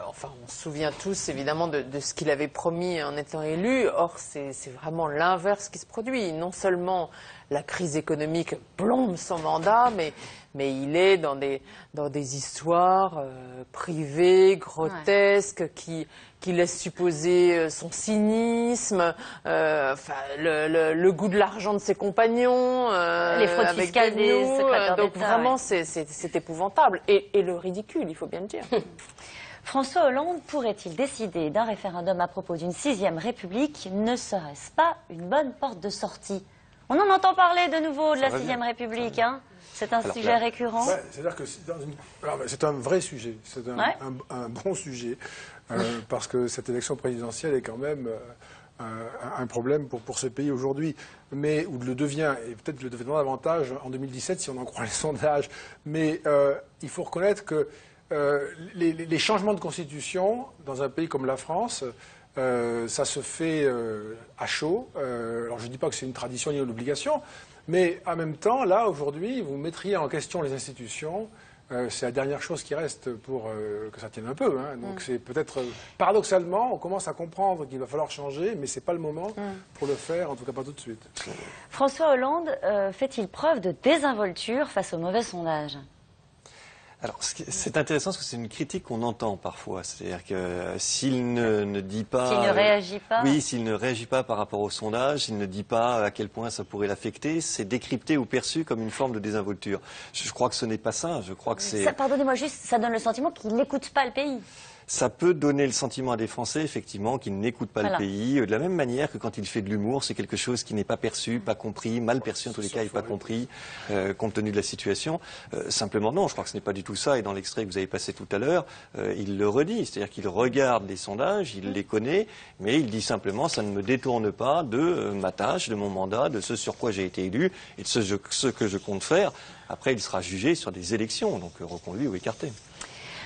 enfin, on se souvient tous évidemment de ce qu'il avait promis en étant élu. Or, c'est vraiment l'inverse qui se produit. Non seulement la crise économique plombe son mandat, mais il est dans des histoires privées, grotesques, qui laissent supposer son cynisme, enfin, le goût de l'argent de ses compagnons, les fraudes fiscales des secrétaires donc d'État. vraiment, c'est épouvantable. Et le ridicule, il faut bien le dire. François Hollande pourrait-il décider d'un référendum à propos d'une 6e République? Ne serait-ce pas une bonne porte de sortie? On en entend parler de nouveau de la va 6e bien. République. Hein. C'est un Alors, sujet récurrent. Ouais, c'est-à-dire que c'est un vrai sujet, c'est un bon sujet, parce que cette élection présidentielle est quand même un problème pour ce pays aujourd'hui, mais où le devient, et peut-être le deviendra davantage en 2017 si on en croit les sondages. Mais il faut reconnaître que les changements de constitution dans un pays comme la France, ça se fait à chaud. Alors je ne dis pas que c'est une tradition ni une obligation, mais en même temps, là, aujourd'hui, vous mettriez en question les institutions. C'est la dernière chose qui reste pour que ça tienne un peu. Hein. Donc c'est peut-être, paradoxalement, on commence à comprendre qu'il va falloir changer, mais ce n'est pas le moment pour le faire, en tout cas pas tout de suite. François Hollande fait-il preuve de désinvolture face aux mauvais sondages? Alors, c'est intéressant parce que c'est une critique qu'on entend parfois. C'est-à-dire que s'il ne dit pas... S'il ne réagit pas. Oui, s'il ne réagit pas par rapport au sondage, s'il ne dit pas à quel point ça pourrait l'affecter, c'est décrypté ou perçu comme une forme de désinvolture. Je crois que ce n'est pas ça. Je crois que c'est... Pardonnez-moi juste, ça donne le sentiment qu'il n'écoute pas le pays. Ça peut donner le sentiment à des Français, effectivement, qu'ils n'écoutent pas le pays. De la même manière que quand il fait de l'humour, c'est quelque chose qui n'est pas perçu, pas compris, mal perçu en tous les cas et pas compris, compte tenu de la situation. Simplement, non, je crois que ce n'est pas du tout ça. Et dans l'extrait que vous avez passé tout à l'heure, il le redit. C'est-à-dire qu'il regarde les sondages, il les connaît, mais il dit simplement, ça ne me détourne pas de ma tâche, de mon mandat, de ce sur quoi j'ai été élu et de ce que je compte faire. Après, il sera jugé sur des élections, donc reconduit ou écarté.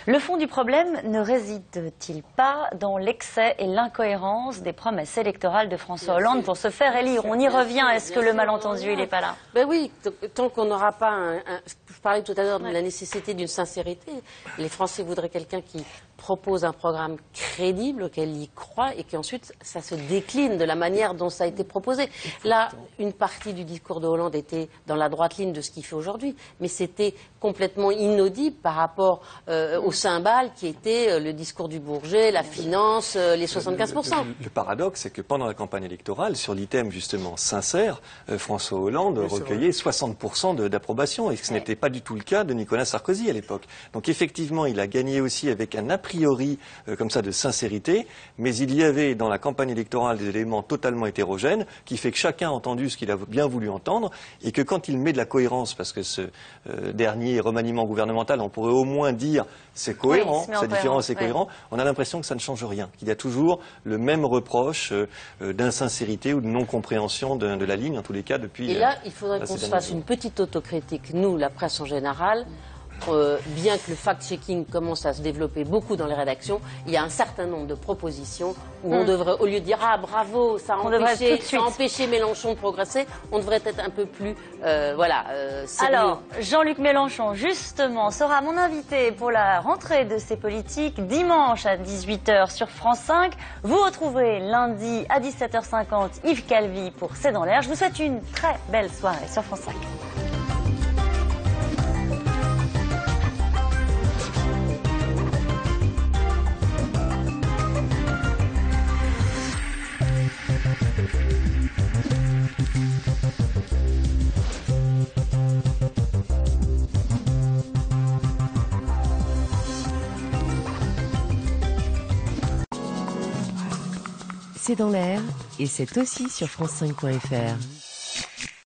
Le fond du problème ne réside-t-il pas dans l'excès et l'incohérence des promesses électorales de François Hollande pour se faire élire? On y revient, est-ce que le malentendu, il n'est pas là? Ben oui, tant qu'on n'aura pas je parlais tout à l'heure de la nécessité d'une sincérité. Les Français voudraient quelqu'un qui propose un programme crédible, auquel il croit, et qu'ensuite ça se décline de la manière dont ça a été proposé. Là, une partie du discours de Hollande était dans la droite ligne de ce qu'il fait aujourd'hui, mais c'était complètement inaudible par rapport au cymbale qui était le discours du Bourget, la finance, les 75%. Le paradoxe, c'est que pendant la campagne électorale, sur l'item justement sincère, François Hollande recueillait 60% d'approbation, et ce n'était pas du tout le cas de Nicolas Sarkozy à l'époque. Donc effectivement, il a gagné aussi avec un a priori comme ça de sincérité, mais il y avait dans la campagne électorale des éléments totalement hétérogènes qui fait que chacun a entendu ce qu'il a bien voulu entendre, et que quand il met de la cohérence, parce que ce dernier remaniement gouvernemental, on pourrait au moins dire c'est cohérent, c'est différent, c'est cohérent, on a l'impression que ça ne change rien, qu'il y a toujours le même reproche d'insincérité ou de non-compréhension de la ligne, en tous les cas depuis... Et là, il faudrait qu'on se fasse une petite autocritique, nous, la presse en général. Bien que le fact-checking commence à se développer beaucoup dans les rédactions, il y a un certain nombre de propositions où on devrait, au lieu de dire « Ah, bravo, ça a empêché Mélenchon de progresser », on devrait être un peu plus, sérieux. Alors, Jean-Luc Mélenchon, justement, sera mon invité pour la rentrée de ces politiques dimanche à 18h sur France 5. Vous retrouverez lundi à 17h50 Yves Calvi pour C'est dans l'air. Je vous souhaite une très belle soirée sur France 5. C'est dans l'air et c'est aussi sur France5.fr.